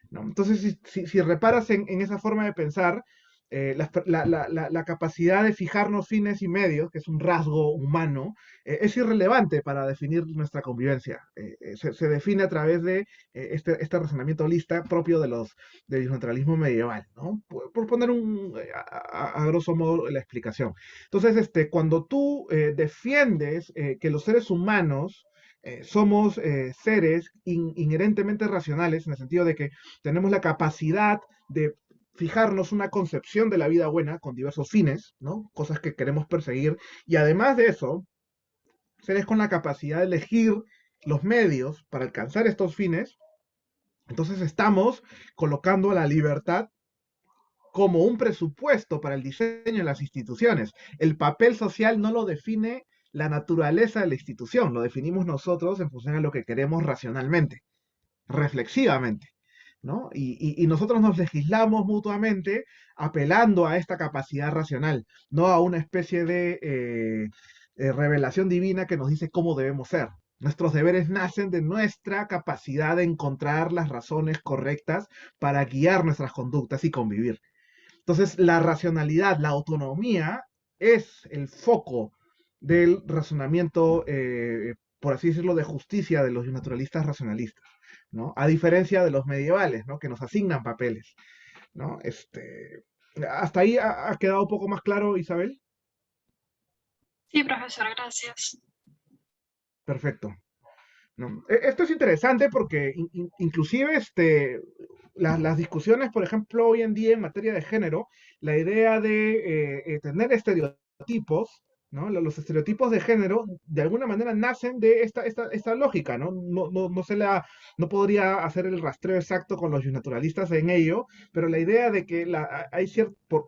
A: ¿No? Entonces, si reparas en esa forma de pensar, la capacidad de fijarnos fines y medios, que es un rasgo humano, es irrelevante para definir nuestra convivencia. Se define a través de este razonamiento holista propio del naturalismo medieval, ¿no? Por poner a grosso modo la explicación. Entonces, cuando tú defiendes que los seres humanos somos seres inherentemente racionales, en el sentido de que tenemos la capacidad de fijarnos una concepción de la vida buena con diversos fines, ¿no? Cosas que queremos perseguir. Y además de eso, seres con la capacidad de elegir los medios para alcanzar estos fines. Entonces estamos colocando a la libertad como un presupuesto para el diseño de las instituciones. El papel social no lo define la naturaleza de la institución, lo definimos nosotros en función a lo que queremos racionalmente, reflexivamente. ¿No? Y nosotros nos legislamos mutuamente apelando a esta capacidad racional, no a una especie de revelación divina que nos dice cómo debemos ser. Nuestros deberes nacen de nuestra capacidad de encontrar las razones correctas para guiar nuestras conductas y convivir. Entonces, la racionalidad, la autonomía, es el foco del razonamiento, por así decirlo, de justicia de los naturalistas racionalistas, ¿no? A diferencia de los medievales, ¿no? Que nos asignan papeles, ¿no? ¿Hasta ahí ha quedado un poco más claro, Isabel?
B: Sí, profesor, gracias.
A: Perfecto. ¿No? Esto es interesante porque inclusive las discusiones, por ejemplo, hoy en día en materia de género, la idea de tener estereotipos, ¿no? Los estereotipos de género, de alguna manera nacen de esta lógica, ¿no? No podría hacer el rastreo exacto con los naturalistas en ello, pero la idea de que hay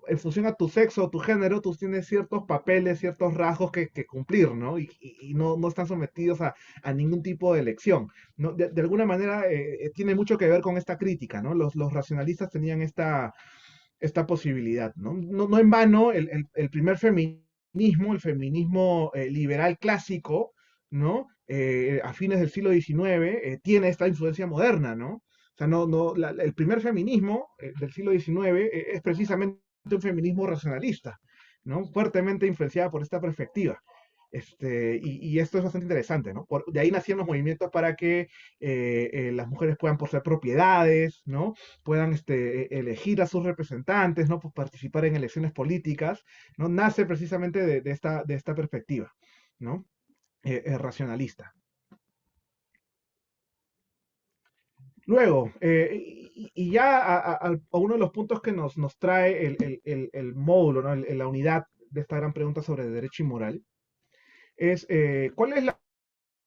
A: en función a tu sexo o tu género, tú tienes ciertos papeles, ciertos rasgos que cumplir, ¿no? Y no están sometidos a ningún tipo de elección. ¿No? De alguna manera tiene mucho que ver con esta crítica, ¿no? Los racionalistas tenían esta posibilidad, ¿no? No en vano, el primer feminismo, el feminismo liberal clásico, ¿no? A fines del siglo XIX, tiene esta influencia moderna, ¿no? O sea, el primer feminismo del siglo XIX es precisamente un feminismo racionalista, ¿no? Fuertemente influenciada por esta perspectiva. Y esto es bastante interesante, ¿no? De ahí nacían los movimientos para que las mujeres puedan poseer propiedades, ¿no? Puedan elegir a sus representantes, ¿no? Pues participar en elecciones políticas, ¿no? Nace precisamente de esta perspectiva, ¿no? Racionalista. Luego, y ya a uno de los puntos que nos trae el módulo, ¿no? La unidad de esta gran pregunta sobre derecho y moral, es ¿cuál es la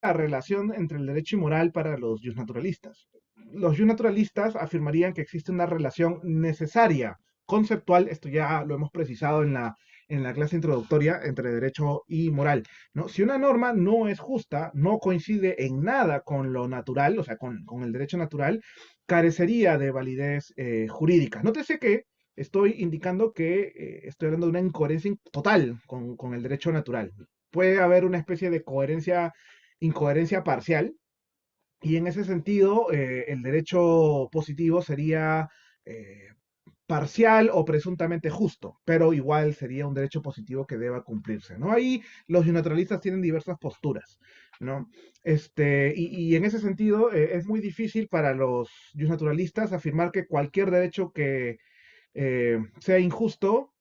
A: relación entre el derecho y moral para los justnaturalistas? Los justnaturalistas afirmarían que existe una relación necesaria, conceptual, esto ya lo hemos precisado en la clase introductoria, entre derecho y moral, ¿no? Si una norma no es justa, no coincide en nada con lo natural, o sea, con el derecho natural, carecería de validez jurídica. Nótese que estoy indicando que estoy hablando de una incoherencia total con el derecho natural. Puede haber una especie de incoherencia parcial, y en ese sentido el derecho positivo sería eh, parcial o presuntamente justo, pero igual sería un derecho positivo que deba cumplirse, ¿no? Ahí los naturalistas tienen diversas posturas, ¿no? Y en ese sentido es muy difícil para los naturalistas afirmar que cualquier derecho que sea injusto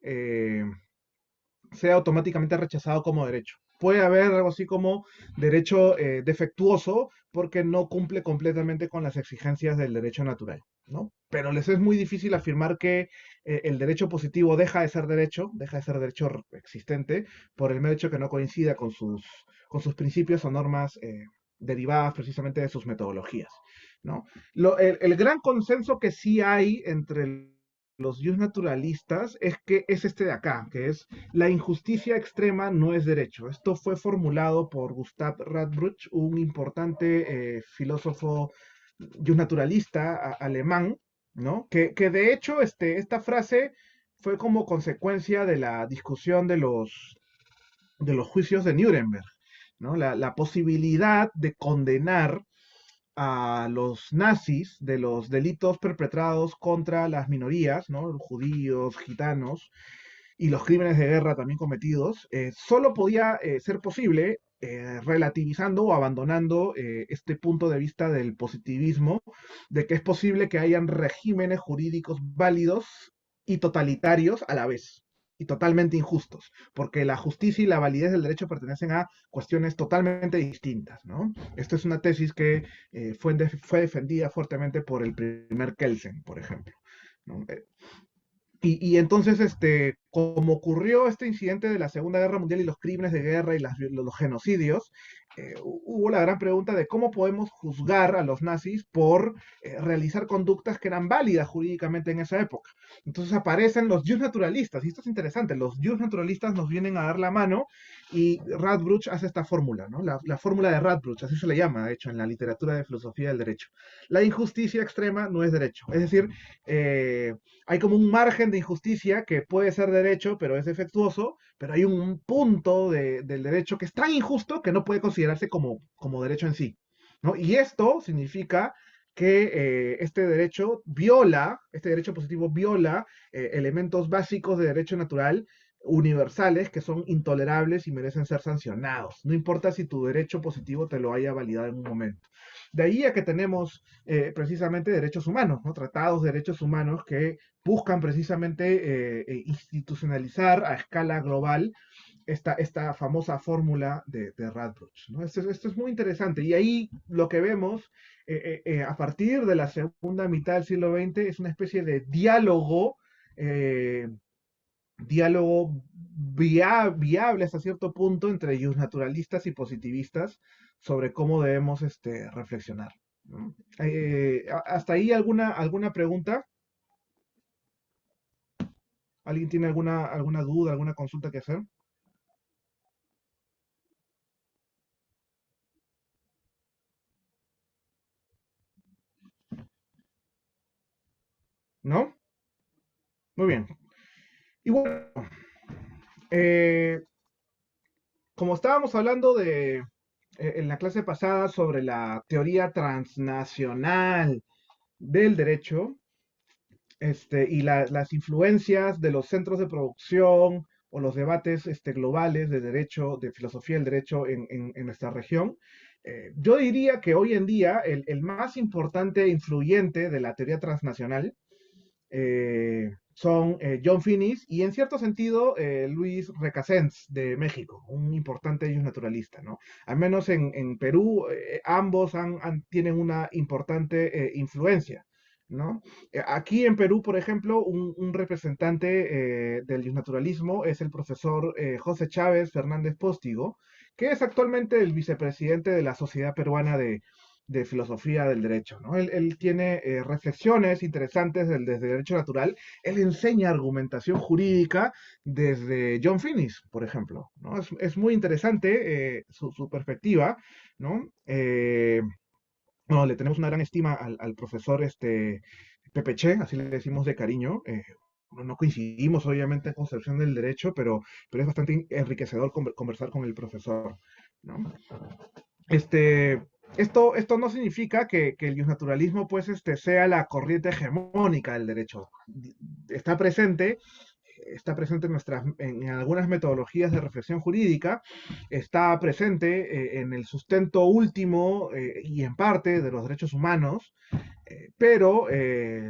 A: sea automáticamente rechazado como derecho. Puede haber algo así como derecho defectuoso porque no cumple completamente con las exigencias del derecho natural, ¿no? Pero les es muy difícil afirmar que el derecho positivo deja de ser derecho existente por el mero hecho que no coincida con sus principios o normas derivadas precisamente de sus metodologías, ¿no? El gran consenso que sí hay entre los naturalistas es que es este de acá, que es la injusticia extrema no es derecho. Esto fue formulado por Gustav Radbruch, un importante filósofo naturalista alemán, ¿no? Que de hecho esta frase fue como consecuencia de la discusión de los juicios de Nuremberg, ¿no? La posibilidad de condenar a los nazis de los delitos perpetrados contra las minorías, ¿no? Judíos, gitanos, y los crímenes de guerra también cometidos, solo podía ser posible relativizando o abandonando este punto de vista del positivismo, de que es posible que hayan regímenes jurídicos válidos y totalitarios a la vez, y totalmente injustos, porque la justicia y la validez del derecho pertenecen a cuestiones totalmente distintas, ¿no? Esta es una tesis que fue defendida fuertemente por el primer Kelsen, por ejemplo, ¿no? Y entonces, como ocurrió este incidente de la Segunda Guerra Mundial y los crímenes de guerra y los genocidios, hubo la gran pregunta de cómo podemos juzgar a los nazis por realizar conductas que eran válidas jurídicamente en esa época. Entonces aparecen los naturalistas, y esto es interesante, los naturalistas nos vienen a dar la mano y Radbruch hace esta fórmula, ¿no? La fórmula de Radbruch, así se le llama, de hecho, en la literatura de filosofía del derecho. La injusticia extrema no es derecho, es decir, hay como un margen de injusticia que puede ser derecho, pero es defectuoso, pero hay un punto del derecho que es tan injusto que no puede considerarse como derecho en sí, ¿no? Y esto significa que este derecho positivo viola elementos básicos de derecho natural universales que son intolerables y merecen ser sancionados. No importa si tu derecho positivo te lo haya validado en un momento. De ahí a que tenemos precisamente derechos humanos, ¿no? Tratados de derechos humanos que buscan precisamente institucionalizar a escala global esta famosa fórmula de Radbruch, ¿no? Esto es muy interesante. Y ahí lo que vemos a partir de la segunda mitad del siglo XX es una especie de eh, viable hasta cierto punto entre naturalistas y positivistas sobre cómo debemos reflexionar, ¿no? ¿Hasta ahí alguna pregunta? ¿Alguien tiene alguna duda, alguna consulta que hacer? ¿No? Muy bien. Y bueno, eh, como estábamos hablando en la clase pasada sobre la teoría transnacional del derecho, y las influencias de los centros de producción o los debates globales de derecho, de filosofía del derecho en nuestra región, yo diría que hoy en día el más importante e influyente de la teoría transnacional son John Finnis y en cierto sentido Luis Recasens de México, un importante naturalista, ¿no? Al menos en Perú ambos tienen una importante influencia, ¿no? Aquí en Perú, por ejemplo, un representante del naturalismo es el profesor José Chávez Fernández Póstigo, que es actualmente el vicepresidente de la Sociedad Peruana de Filosofía del Derecho, ¿no? Él tiene reflexiones interesantes desde Derecho Natural. Él enseña argumentación jurídica desde John Finnis, por ejemplo, ¿no? Es muy interesante su perspectiva, ¿no? No, le tenemos una gran estima al profesor Pepe Che, así le decimos de cariño. No coincidimos, obviamente, en concepción del derecho, pero es bastante enriquecedor conversar con el profesor, ¿no? Este, esto no significa que el naturalismo pues, sea la corriente hegemónica del derecho. Está presente, está presente en algunas metodologías de reflexión jurídica, está presente en el sustento último y en parte de los derechos humanos, pero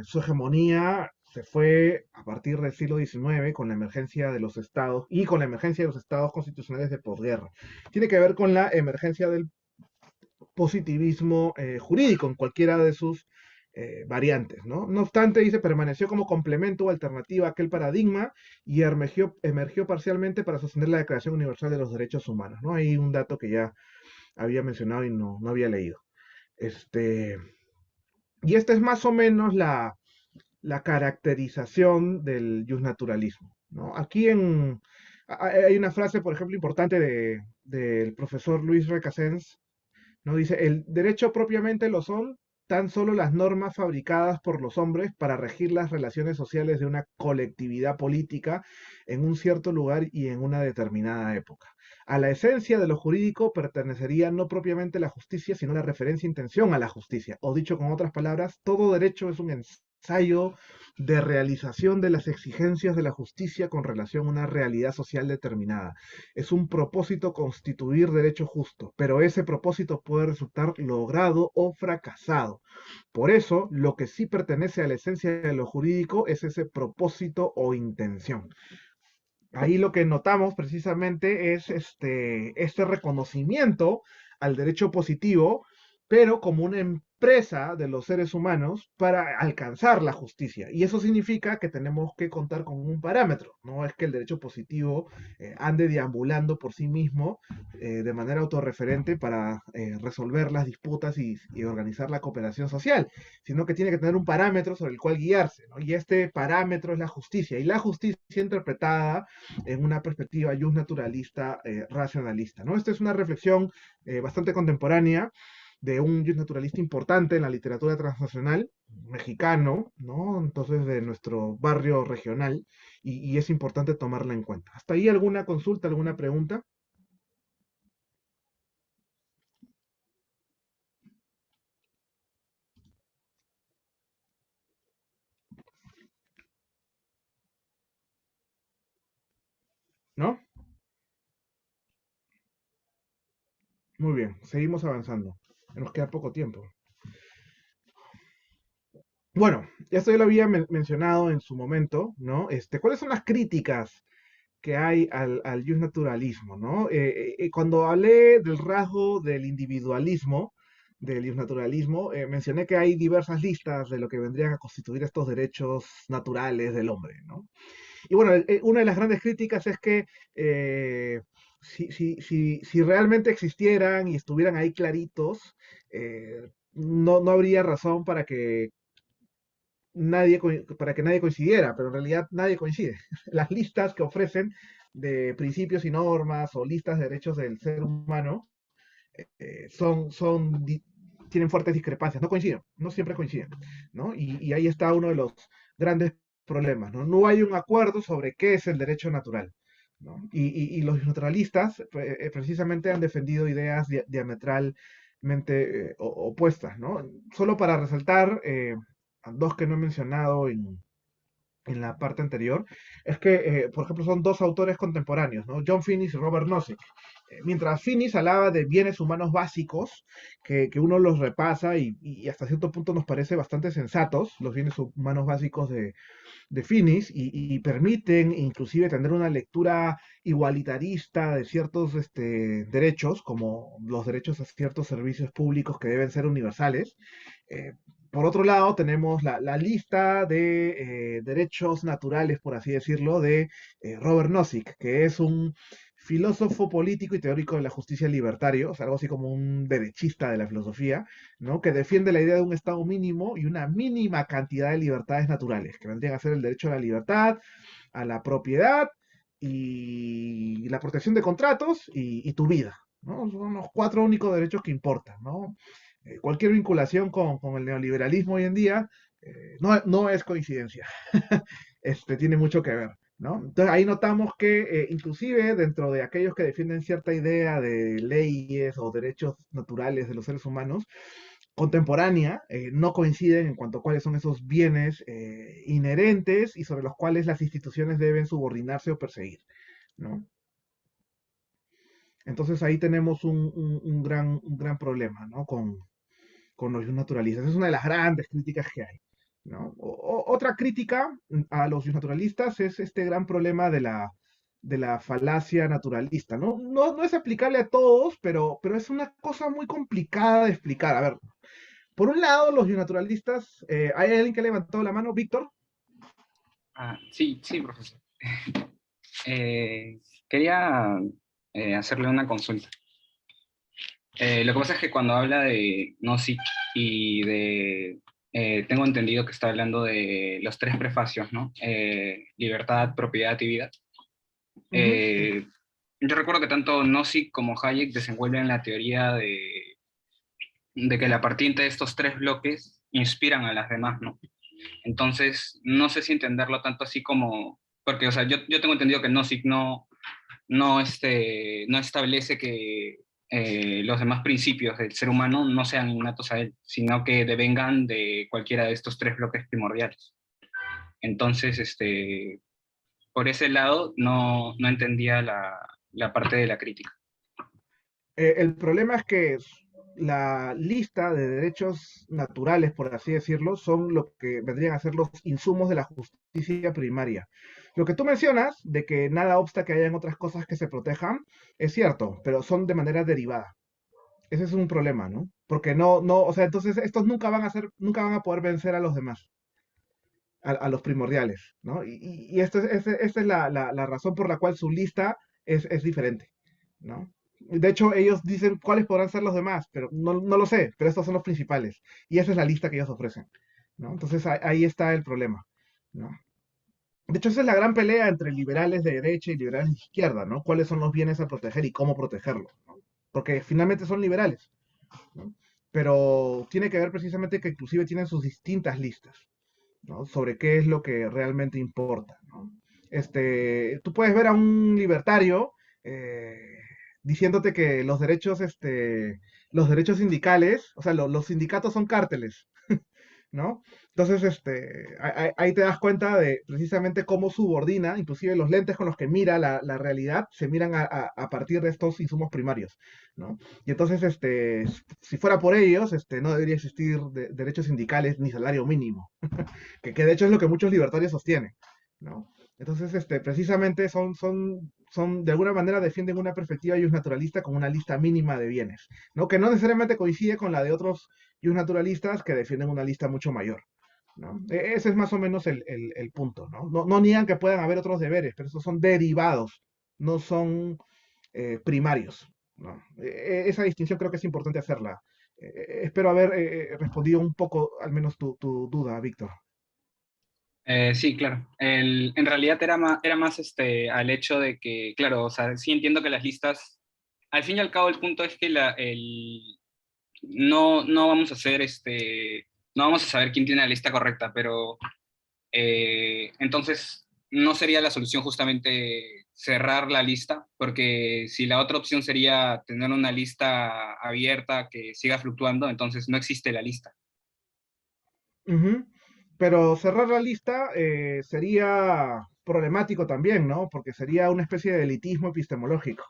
A: su hegemonía se fue a partir del siglo XIX con la emergencia de los estados y con la emergencia de los estados constitucionales de posguerra. Tiene que ver con la emergencia del positivismo jurídico en cualquiera de sus variantes, ¿no? No obstante, dice, permaneció como complemento o alternativa a aquel paradigma y emergió parcialmente para sostener la Declaración Universal de los Derechos Humanos, ¿no? Hay un dato que ya había mencionado y no había leído. Este, y esta es más o menos la caracterización del justnaturalismo, ¿no? Hay una frase, por ejemplo, importante del profesor Luis Recasens, ¿no? Dice, el derecho propiamente lo son tan solo las normas fabricadas por los hombres para regir las relaciones sociales de una colectividad política en un cierto lugar y en una determinada época. A la esencia de lo jurídico pertenecería no propiamente la justicia, sino la referencia e intención a la justicia. O dicho con otras palabras, todo derecho es un ensayo de realización de las exigencias de la justicia con relación a una realidad social determinada. Es un propósito constituir derecho justo, pero ese propósito puede resultar logrado o fracasado. Por eso, lo que sí pertenece a la esencia de lo jurídico es ese propósito o intención. Ahí lo que notamos precisamente es este reconocimiento al derecho positivo, pero como una empresa de los seres humanos para alcanzar la justicia. Y eso significa que tenemos que contar con un parámetro. No es que el derecho positivo ande deambulando por sí mismo de manera autorreferente para resolver las disputas y organizar la cooperación social, sino que tiene que tener un parámetro sobre el cual guiarse, ¿no? Y este parámetro es la justicia. Y la justicia interpretada en una perspectiva naturalista, racionalista, ¿no? Esta es una reflexión bastante contemporánea de un naturalista importante en la literatura transnacional, mexicano, ¿no? Entonces de nuestro barrio regional, y es importante tomarla en cuenta. ¿Hasta ahí alguna consulta, alguna pregunta? ¿No? Muy bien, seguimos avanzando. Nos queda poco tiempo. Bueno, esto ya lo había mencionado en su momento, ¿no? ¿Cuáles son las críticas que hay al naturalismo, ¿no? Cuando hablé del rasgo del individualismo, del naturalismo, mencioné que hay diversas listas de lo que vendrían a constituir estos derechos naturales del hombre, ¿no? Y bueno, una de las grandes críticas es que si realmente existieran y estuvieran ahí claritos, no habría razón para que nadie coincidiera, pero en realidad nadie coincide. Las listas que ofrecen de principios y normas o listas de derechos del ser humano eh, son, son, tienen fuertes discrepancias, no coinciden, no siempre coinciden, ¿no? Y ahí está uno de los grandes problemas, ¿no? No hay un acuerdo sobre qué es el derecho natural, ¿no? Y los naturalistas precisamente han defendido ideas diametralmente opuestas, ¿no? Solo para resaltar dos que no he mencionado en la parte anterior, es que, por ejemplo, son dos autores contemporáneos, ¿no? John Finnis y Robert Nozick. Mientras Finnis hablaba de bienes humanos básicos, que uno los repasa y hasta cierto punto nos parece bastante sensatos, los bienes humanos básicos de Finis, y permiten inclusive tener una lectura igualitarista de ciertos derechos, como los derechos a ciertos servicios públicos que deben ser universales. Eh, por otro lado, tenemos la lista de derechos naturales, por así decirlo, de Robert Nozick, que es un filósofo político y teórico de la justicia libertario, o sea, algo así como un derechista de la filosofía, ¿no? Que defiende la idea de un Estado mínimo y una mínima cantidad de libertades naturales, que vendrían a ser el derecho a la libertad, a la propiedad y la protección de contratos y tu vida, ¿no? Son los cuatro únicos derechos que importan, ¿no? Cualquier vinculación con el neoliberalismo hoy en día no es coincidencia, tiene mucho que ver, ¿no? Entonces ahí notamos que inclusive dentro de aquellos que defienden cierta idea de leyes o derechos naturales de los seres humanos, contemporánea, no coinciden en cuanto a cuáles son esos bienes inherentes y sobre los cuales las instituciones deben subordinarse o perseguir, ¿no? Entonces ahí tenemos un gran problema, ¿no? Con los naturalistas. Es una de las grandes críticas que hay, ¿no? Otra crítica a los naturalistas es este gran problema de la falacia naturalista, ¿no? No es aplicable a todos, pero es una cosa muy complicada de explicar. A ver, por un lado, los naturalistas, ¿hay alguien que ha levantado la mano? Víctor.
C: Sí, sí, profesor. Quería hacerle una consulta. Lo que pasa es que cuando habla de Nozick y tengo entendido que está hablando de los tres prefacios, ¿no? Libertad, propiedad y vida.
A: Ujú, sí.
C: Yo recuerdo que tanto Nozick como Hayek desenvuelven la teoría de que la partiente de estos tres bloques inspiran a las demás, ¿no? Entonces, no sé si entenderlo tanto así como, porque, o sea, yo tengo entendido que Nozick no establece que los demás principios del ser humano no sean innatos a él, sino que devengan de cualquiera de estos tres bloques primordiales. Entonces, por ese lado, no entendía la parte de la crítica.
A: El problema es que la lista de derechos naturales, por así decirlo, son lo que vendrían a ser los insumos de la justicia primaria. Lo que tú mencionas, de que nada obsta que hayan otras cosas que se protejan, es cierto, pero son de manera derivada. Ese es un problema, ¿no? Porque o sea, entonces estos nunca van a poder vencer a los demás, a los primordiales, ¿no? Y esta es la razón por la cual su lista es diferente, ¿no? De hecho, ellos dicen cuáles podrán ser los demás, pero no lo sé, pero estos son los principales. Y esa es la lista que ellos ofrecen, ¿no? Entonces ahí está el problema, ¿no? De hecho, esa es la gran pelea entre liberales de derecha y liberales de izquierda, ¿no? ¿Cuáles son los bienes a proteger y cómo protegerlos? ¿No? Porque finalmente son liberales, ¿no? Pero tiene que ver precisamente que inclusive tienen sus distintas listas, ¿no? Sobre qué es lo que realmente importa, ¿no? Tú puedes ver a un libertario diciéndote que los derechos sindicales, o sea, los sindicatos son cárteles, ¿no? Entonces, ahí te das cuenta de precisamente cómo subordina, inclusive los lentes con los que mira la realidad, se miran a partir de estos insumos primarios, ¿no? Y entonces, si fuera por ellos, no debería existir derechos sindicales ni salario mínimo, que de hecho es lo que muchos libertarios sostienen, ¿no? Entonces, precisamente son, de alguna manera defienden una perspectiva naturalista con una lista mínima de bienes, ¿no? Que no necesariamente coincide con la de otros naturalistas que defienden una lista mucho mayor, ¿no? Ese es más o menos el punto, ¿no? No niegan que puedan haber otros deberes, pero esos son derivados, no son primarios, ¿no? Esa distinción creo que es importante hacerla. Espero haber respondido un poco, al menos tu duda, Víctor.
C: Sí, claro. En realidad era más al hecho de que, claro, o sea, sí entiendo que las listas, al fin y al cabo el punto es que no vamos a hacer no vamos a saber quién tiene la lista correcta, pero entonces no sería la solución justamente cerrar la lista, porque si la otra opción sería tener una lista abierta que siga fluctuando, entonces no existe la lista.
A: Ujú. Pero cerrar la lista sería problemático también, ¿no? Porque sería una especie de elitismo epistemológico.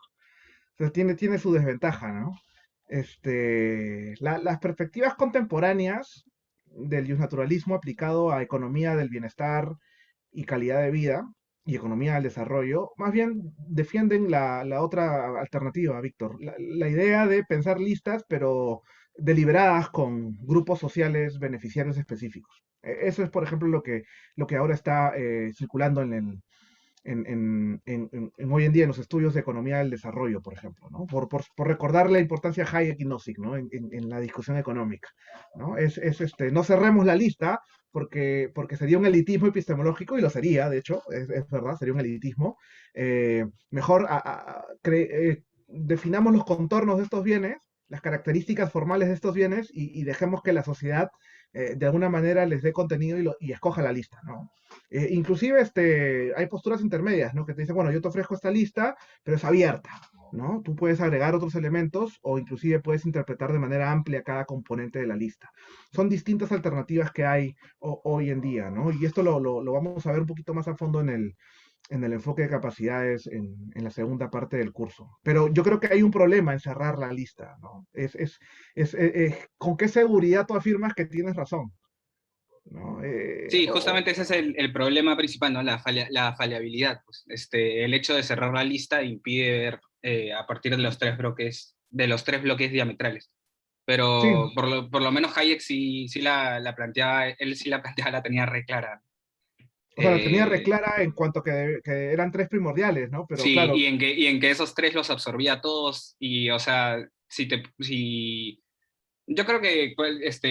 A: Entonces tiene su desventaja, ¿no? Las perspectivas contemporáneas del naturalismo aplicado a economía del bienestar y calidad de vida y economía del desarrollo, más bien defienden la otra alternativa, Víctor. La idea de pensar listas, pero deliberadas con grupos sociales beneficiarios específicos. Eso es, por ejemplo, lo que ahora está circulando en hoy en día en los estudios de economía del desarrollo, por ejemplo, ¿no? Por recordar la importancia de Hayek y Nozick, ¿no? En la discusión económica, ¿no? No cerremos la lista porque sería un elitismo epistemológico, y lo sería, de hecho, es verdad, sería un elitismo. Mejor definamos los contornos de estos bienes, las características formales de estos bienes, y dejemos que la sociedad de alguna manera les dé contenido y escoja la lista, ¿no? Inclusive hay posturas intermedias, ¿no? Que te dicen, bueno, yo te ofrezco esta lista, pero es abierta, ¿no? Tú puedes agregar otros elementos o inclusive puedes interpretar de manera amplia cada componente de la lista. Son distintas alternativas que hay hoy en día, ¿no? Y esto lo vamos a ver un poquito más a fondo en el enfoque de capacidades en la segunda parte del curso. Pero yo creo que hay un problema en cerrar la lista, ¿no? ¿Con qué seguridad tú afirmas que tienes razón? ¿No?
C: Sí, justamente ese es el problema principal, ¿no? La faliabilidad. Pues. El hecho de cerrar la lista impide ver a partir de los tres bloques diametrales.
A: Sí,
C: Pero por lo menos Hayek sí la planteaba, él sí la planteaba, la tenía re clara.
A: o sea, la tenía
C: Eh,
A: reclara en cuanto que eran tres primordiales, ¿no? Pero
C: sí,
A: claro,
C: y en que esos tres los absorbía a todos, y o sea, yo creo que pues,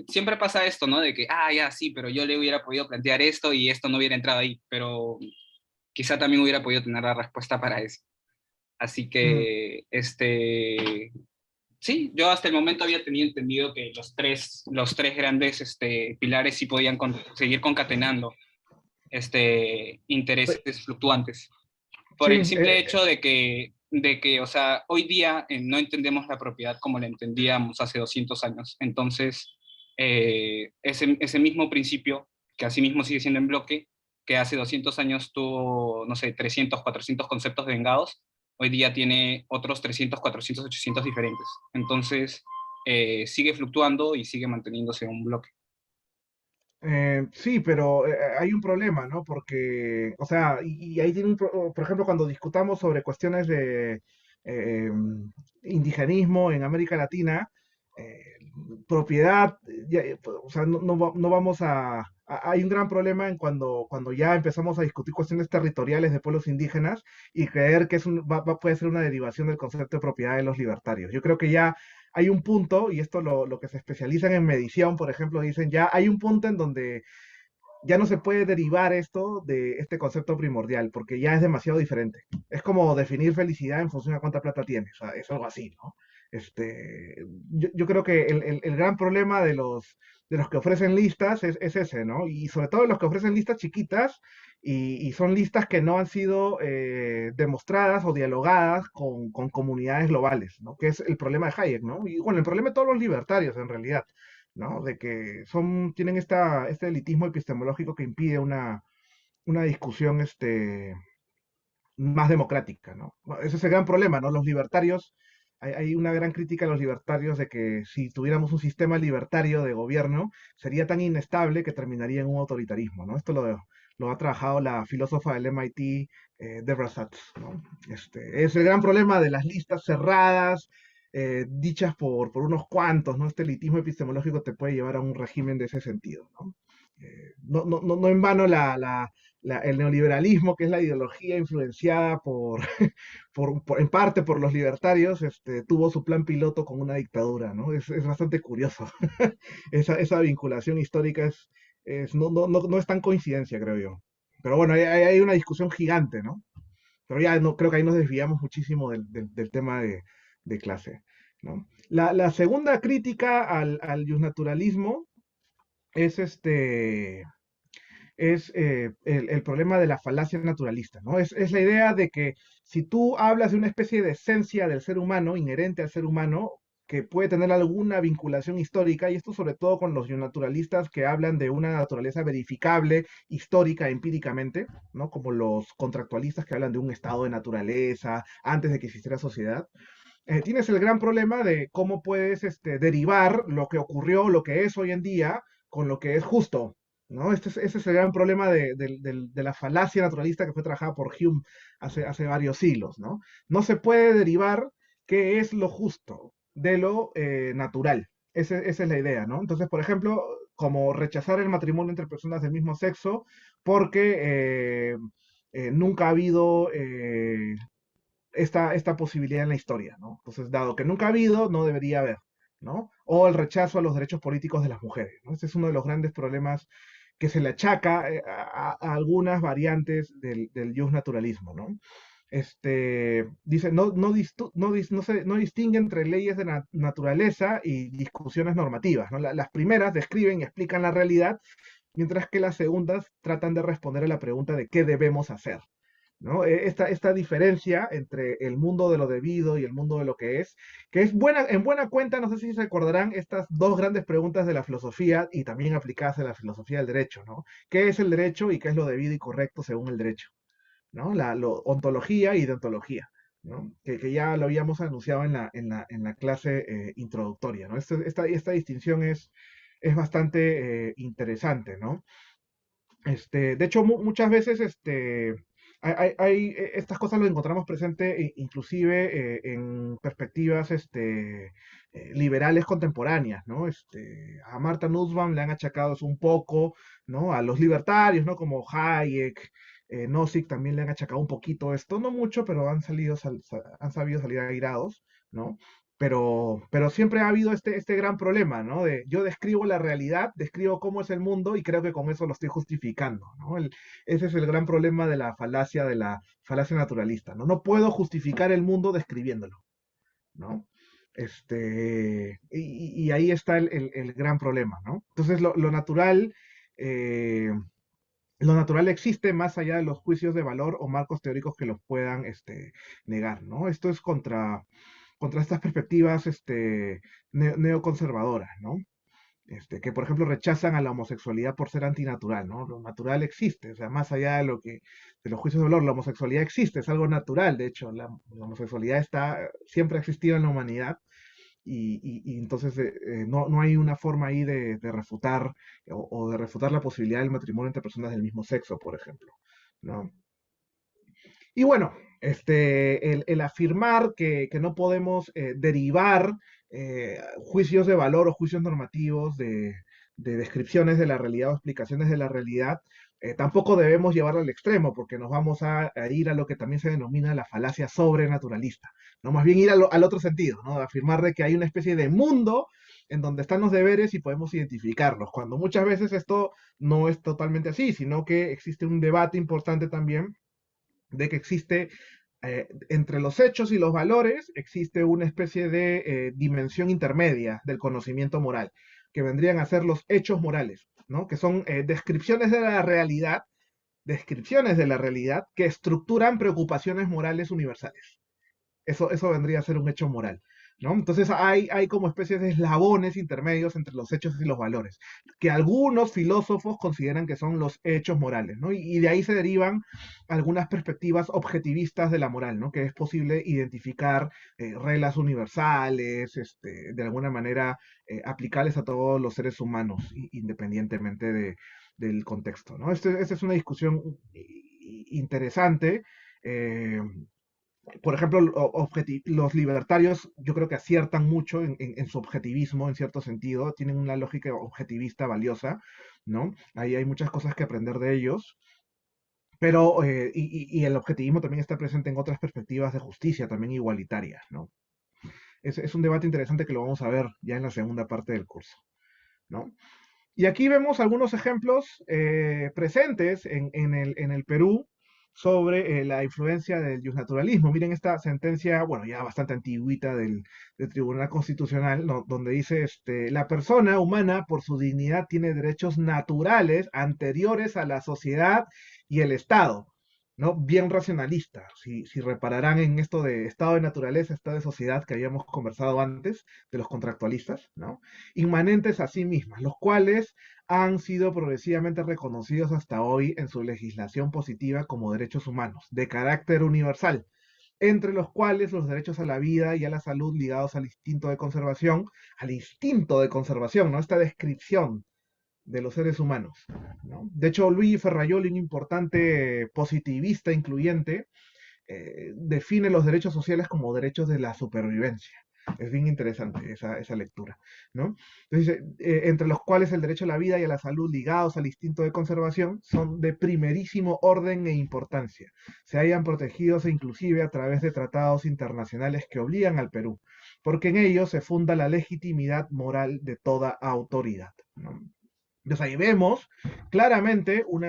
C: siempre pasa esto, ¿no? De que, ya, sí, pero yo le hubiera podido plantear esto y esto no hubiera entrado ahí, pero quizá también hubiera podido tener la respuesta para eso. Así
A: mm,
C: que, sí, yo hasta el momento había tenido entendido que los tres grandes pilares sí podían seguir concatenando
A: pe-
C: intereses fluctuantes. por el
A: Sí,
C: simple hecho de que, o sea, hoy día no entendemos la propiedad como la entendíamos hace 200 años. Entonces, ese mismo principio, que asimismo sigue siendo en bloque, que hace 200 años tuvo, no sé, 300, 400 conceptos vengados, hoy día tiene otros 300, 400, 800 diferentes. Entonces, sigue fluctuando y sigue manteniéndose un bloque.
A: Sí, pero hay un problema, ¿no? Porque, o sea, y ahí tiene por ejemplo, cuando discutamos sobre cuestiones de eh, indigenismo en América Latina, eh, propiedad, o sea, no vamos hay un gran problema en cuando ya empezamos a discutir cuestiones territoriales de pueblos indígenas y creer que puede ser una derivación del concepto de propiedad de los libertarios. Yo creo que ya hay un punto, y esto lo que se especializan en medición, por ejemplo, dicen ya hay un punto en donde ya no se puede derivar esto de este concepto primordial, porque ya es demasiado diferente. Es como definir felicidad en función a cuánta plata tienes, o sea, es algo así, ¿no? Yo creo que el gran problema de los que ofrecen listas es ese, ¿no? Y sobre todo los que ofrecen listas chiquitas y son listas que no han sido demostradas o dialogadas con comunidades globales, ¿no? Que es el problema de Hayek, ¿no? Y bueno, el problema de todos los libertarios en realidad. ¿No? De que tienen este elitismo epistemológico que impide una discusión más democrática, ¿no? Bueno, ese es el gran problema, ¿no? Los libertarios, hay una gran crítica a los libertarios de que si tuviéramos un sistema libertario de gobierno, sería tan inestable que terminaría en un autoritarismo, ¿no? Esto lo ha trabajado la filósofa del MIT, Deborah Satz, ¿no? Es el gran problema de las listas cerradas, dichas por unos cuantos, ¿no? Este elitismo epistemológico te puede llevar a un régimen de ese sentido, ¿no? No en vano el neoliberalismo, que es la ideología influenciada en parte por los libertarios, tuvo su plan piloto con una dictadura, ¿no? Es bastante curioso. Esa vinculación histórica no es tan coincidencia, creo yo. Pero bueno, hay una discusión gigante, ¿no? Pero ya no, creo que ahí nos desviamos muchísimo del tema de clase, ¿no? La segunda crítica al justnaturalismo es el problema de la falacia naturalista, ¿no? Es la idea de que si tú hablas de una especie de esencia del ser humano, inherente al ser humano, que puede tener alguna vinculación histórica, y esto sobre todo con los naturalistas que hablan de una naturaleza verificable, histórica, empíricamente, ¿no? Como los contractualistas que hablan de un estado de naturaleza antes de que existiera sociedad. Tienes el gran problema de cómo puedes derivar lo que ocurrió, lo que es hoy en día, con lo que es justo, ¿no? Ese es el gran problema de la falacia naturalista que fue trabajada por Hume hace varios siglos, ¿no? No se puede derivar qué es lo justo de lo natural. Esa es la idea, ¿no? Entonces, por ejemplo, como rechazar el matrimonio entre personas del mismo sexo porque nunca ha habido esta posibilidad en la historia, ¿no? Entonces, dado que nunca ha habido, no debería haber, ¿no? O el rechazo a los derechos políticos de las mujeres, ¿no? Este es uno de los grandes problemas que se le achaca a algunas variantes del justnaturalismo, ¿no? Dice, no distingue entre leyes de naturaleza y discusiones normativas, ¿no? Las primeras describen y explican la realidad, mientras que las segundas tratan de responder a la pregunta de qué debemos hacer, ¿no? Esta diferencia entre el mundo de lo debido y el mundo de lo que es buena, en buena cuenta, no sé si se recordarán estas dos grandes preguntas de la filosofía y también aplicadas a la filosofía del derecho, ¿no? ¿Qué es el derecho y qué es lo debido y correcto según el derecho? ¿No? Ontología y deontología, ¿no? Que ya lo habíamos anunciado en la clase introductoria, ¿no? Esta distinción es bastante interesante, ¿no? De hecho, muchas veces estas cosas lo encontramos presente inclusive en perspectivas liberales contemporáneas, ¿no? A Martha Nussbaum le han achacado eso un poco, ¿no? A los libertarios, ¿no? Como Hayek, Nozick también le han achacado un poquito esto, no mucho, pero han sabido salir airados, ¿no? Pero siempre ha habido este gran problema, ¿no? De yo describo la realidad, describo cómo es el mundo y creo que con eso lo estoy justificando, ¿no? Ese es el gran problema de la falacia naturalista, ¿no? No puedo justificar el mundo describiéndolo, ¿no? Y ahí está el gran problema, ¿no? Entonces lo natural, eh, lo natural existe más allá de los juicios de valor o marcos teóricos que los puedan negar, ¿no? Esto es contra estas perspectivas neoconservadoras, ¿no? Que por ejemplo rechazan a la homosexualidad por ser antinatural, ¿no? Lo natural existe, o sea, más allá de de los juicios de valor, la homosexualidad existe, es algo natural, de hecho, la homosexualidad siempre ha existido en la humanidad y entonces no hay una forma ahí de refutar o de refutar la posibilidad del matrimonio entre personas del mismo sexo, por ejemplo, ¿no? Y bueno, el afirmar que no podemos derivar juicios de valor o juicios normativos de descripciones de la realidad o explicaciones de la realidad, tampoco debemos llevarlo al extremo, porque nos vamos a ir a lo que también se denomina la falacia sobrenaturalista, ¿no? Más bien ir al otro sentido, ¿no? De afirmar de que hay una especie de mundo en donde están los deberes y podemos identificarlos, cuando muchas veces esto no es totalmente así, sino que existe un debate importante también de que existe entre los hechos y los valores, existe una especie de dimensión intermedia del conocimiento moral, que vendrían a ser los hechos morales, ¿no? Que son descripciones de la realidad que estructuran preocupaciones morales universales. Eso vendría a ser un hecho moral, ¿no? Entonces hay como especies de eslabones intermedios entre los hechos y los valores, que algunos filósofos consideran que son los hechos morales, ¿no? Y de ahí se derivan algunas perspectivas objetivistas de la moral, ¿no? Que es posible identificar reglas universales, de alguna manera aplicables a todos los seres humanos, independientemente del contexto, ¿no? Esta es una discusión interesante. eh, por ejemplo, los libertarios yo creo que aciertan mucho en su objetivismo, en cierto sentido, tienen una lógica objetivista valiosa, ¿no? Ahí hay muchas cosas que aprender de ellos, pero, y el objetivismo también está presente en otras perspectivas de justicia, también igualitarias, ¿no? Es un debate interesante que lo vamos a ver ya en la segunda parte del curso, ¿no? Y aquí vemos algunos ejemplos presentes en el Perú sobre la influencia del justnaturalismo. Miren esta sentencia, bueno, ya bastante antigüita del Tribunal Constitucional, ¿no? Donde dice, la persona humana por su dignidad tiene derechos naturales anteriores a la sociedad y el Estado, ¿no? Bien racionalista. Si repararán en esto de estado de naturaleza, estado de sociedad que habíamos conversado antes, de los contractualistas, ¿no? Inmanentes a sí mismas, los cuales han sido progresivamente reconocidos hasta hoy en su legislación positiva como derechos humanos, de carácter universal, entre los cuales los derechos a la vida y a la salud ligados al instinto de conservación, ¿no? Esta descripción de los seres humanos, ¿no? De hecho, Luigi Ferraioli, un importante positivista incluyente, define los derechos sociales como derechos de la supervivencia. Es bien interesante esa lectura, ¿no? Entonces, entre los cuales el derecho a la vida y a la salud ligados al instinto de conservación son de primerísimo orden e importancia. Se hayan protegidos e inclusive a través de tratados internacionales que obligan al Perú, porque en ellos se funda la legitimidad moral de toda autoridad, ¿no? Entonces ahí vemos claramente un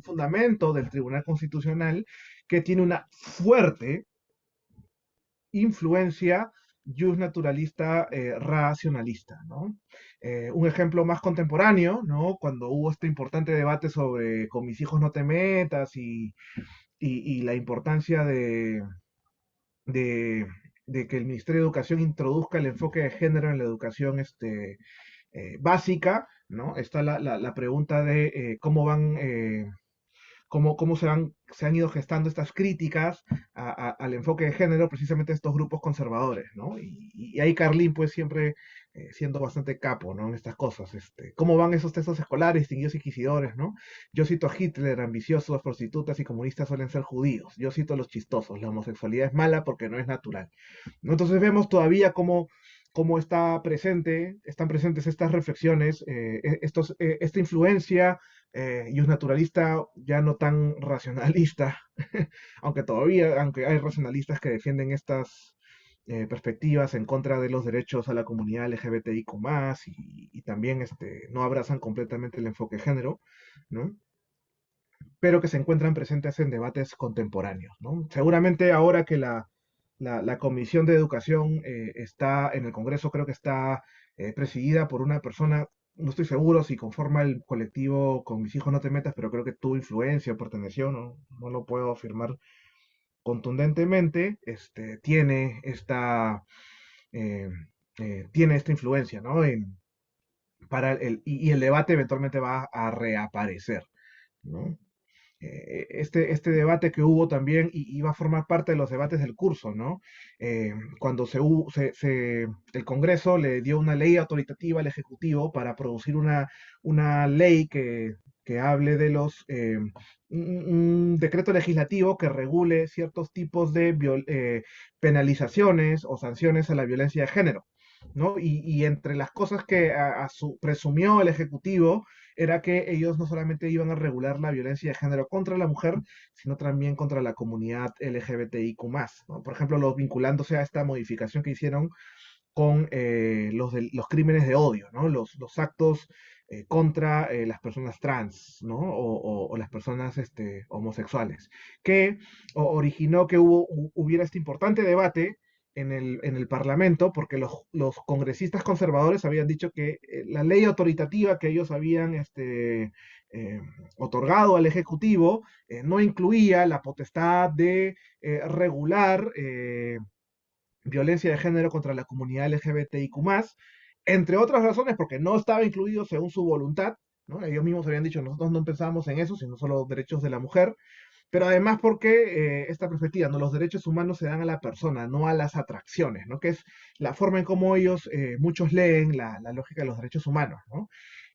A: fundamento del Tribunal Constitucional que tiene una fuerte influencia justnaturalista racionalista, ¿no? Un ejemplo más contemporáneo, ¿no? Cuando hubo este importante debate sobre con mis hijos no te metas y la importancia de, de que el Ministerio de Educación introduzca el enfoque de género en la educación básica, ¿no? Está la pregunta de cómo se han ido gestando estas críticas al enfoque de género, precisamente estos grupos conservadores, ¿no? Y ahí Carlín, pues siempre siendo bastante capo, ¿no? En estas cosas, ¿cómo van esos textos escolares, distinguidos inquisidores, ¿no? Yo cito a Hitler, ambiciosos, prostitutas y comunistas suelen ser judíos. Yo cito a los chistosos, la homosexualidad es mala porque no es natural, ¿no? Entonces vemos todavía cómo están presentes estas reflexiones, esta influencia justnaturalista ya no tan racionalista, aunque hay racionalistas que defienden estas perspectivas en contra de los derechos a la comunidad LGBTIQ+, y también no abrazan completamente el enfoque de género, ¿no? Pero que se encuentran presentes en debates contemporáneos, ¿no? Seguramente ahora que la Comisión de Educación está en el Congreso, creo que está presidida por una persona no estoy seguro si conforma el colectivo Con mis hijos no te metas, pero creo que tuvo influencia o perteneció, no lo puedo afirmar contundentemente, eh, tiene esta influencia, ¿no? Y el debate eventualmente va a reaparecer, ¿no? Este debate que hubo también y va a formar parte de los debates del curso, ¿no? Cuando el Congreso le dio una ley autoritativa al Ejecutivo para producir una ley que hable de un decreto legislativo que regule ciertos tipos de penalizaciones o sanciones a la violencia de género, ¿no? Y entre las cosas que presumió el Ejecutivo era que ellos no solamente iban a regular la violencia de género contra la mujer, sino también contra la comunidad LGBTIQ+, ¿no? Por ejemplo, vinculándose a esta modificación que hicieron con los crímenes de odio, ¿no? Los actos contra las personas trans, ¿no? O las personas homosexuales, que originó que hubiera este importante debate en el Parlamento, porque los congresistas conservadores habían dicho que la ley autoritativa que ellos habían eh, otorgado al Ejecutivo no incluía la potestad de regular violencia de género contra la comunidad LGBTIQ+, entre otras razones porque no estaba incluido según su voluntad, ¿no? Ellos mismos habían dicho, nosotros no pensábamos en eso, sino solo los derechos de la mujer, pero además porque esta perspectiva, ¿no? Los derechos humanos se dan a la persona, no a las atracciones, ¿no? Que es la forma en cómo ellos, muchos leen la lógica de los derechos humanos, ¿no?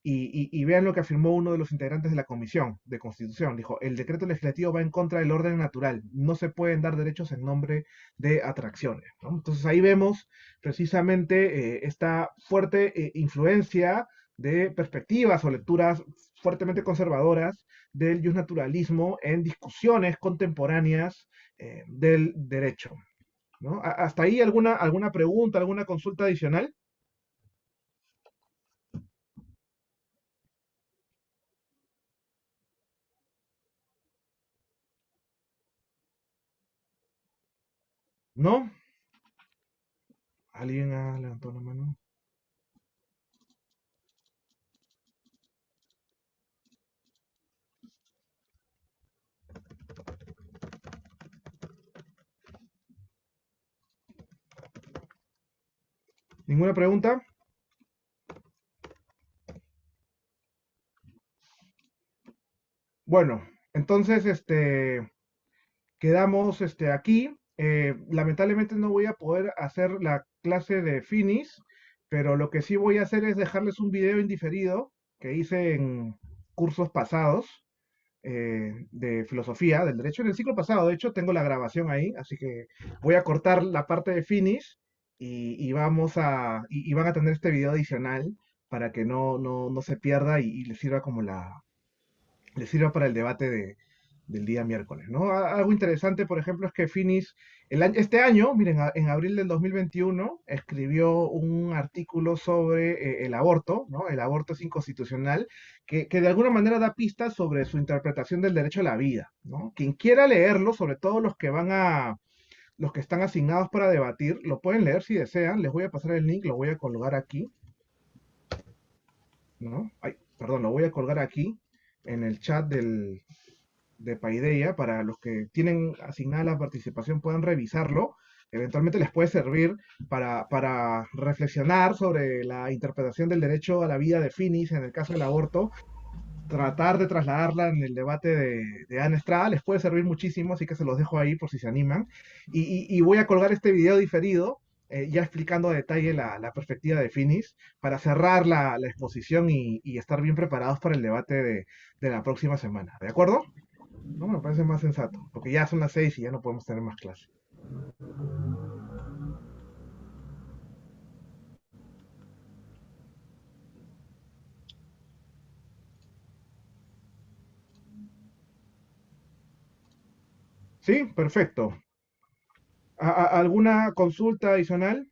A: Y vean lo que afirmó uno de los integrantes de la Comisión de Constitución. Dijo, el decreto legislativo va en contra del orden natural. No se pueden dar derechos en nombre de atracciones, ¿no? Entonces ahí vemos precisamente esta fuerte influencia de perspectivas o lecturas fuertemente conservadoras del justnaturalismo en discusiones contemporáneas del derecho, ¿no? ¿Hasta ahí alguna pregunta, alguna consulta adicional? ¿No? ¿Alguien ha levantado la mano? ¿Ninguna pregunta? Bueno, entonces, quedamos aquí. Lamentablemente no voy a poder hacer la clase de Finis, pero lo que sí voy a hacer es dejarles un video indiferido que hice en cursos pasados de filosofía, del derecho en el ciclo pasado. De hecho, tengo la grabación ahí, así que voy a cortar la parte de Finish y van a tener este video adicional para que no se pierda y les sirva les sirva para el debate del día miércoles, ¿no? Algo interesante, por ejemplo, es que Finis, este año, miren, en abril del 2021, escribió un artículo sobre el aborto, ¿no? El aborto es inconstitucional, que de alguna manera da pistas sobre su interpretación del derecho a la vida, ¿no? Quien quiera leerlo, sobre todo los que están asignados para debatir, lo pueden leer si desean, les voy a pasar el link, lo voy a colgar aquí, ¿no? Ay, perdón, lo voy a colgar aquí en el chat de Paideia, para los que tienen asignada la participación puedan revisarlo. Eventualmente les puede servir para reflexionar sobre la interpretación del derecho a la vida de Finis en el caso del aborto, tratar de trasladarla en el debate de Ana Estrada, les puede servir muchísimo, así que se los dejo ahí por si se animan. Y voy a colgar este video diferido, ya explicando a detalle la perspectiva de Finis, para cerrar la exposición y estar bien preparados para el debate de la próxima semana. ¿De acuerdo? No, me parece más sensato, porque ya son las 6 y ya no podemos tener más clase. Sí, perfecto. ¿Alguna consulta adicional?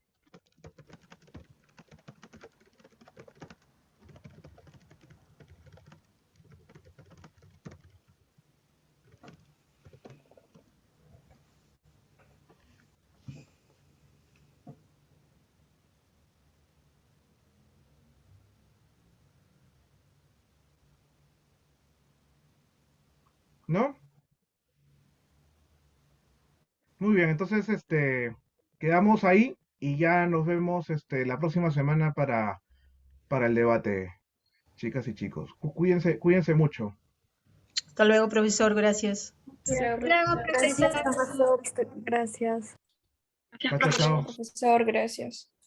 A: ¿no? Muy bien, entonces quedamos ahí y ya nos vemos la próxima semana para el debate, chicas y chicos. Cuídense, cuídense mucho.
D: Hasta luego, profesor, gracias.
E: Luego,
F: Gracias,
E: profesor.
F: profesor. Gracias.
B: Gracias,
A: Chao, chao,
B: profesor.
A: chao.
E: Profesor, gracias.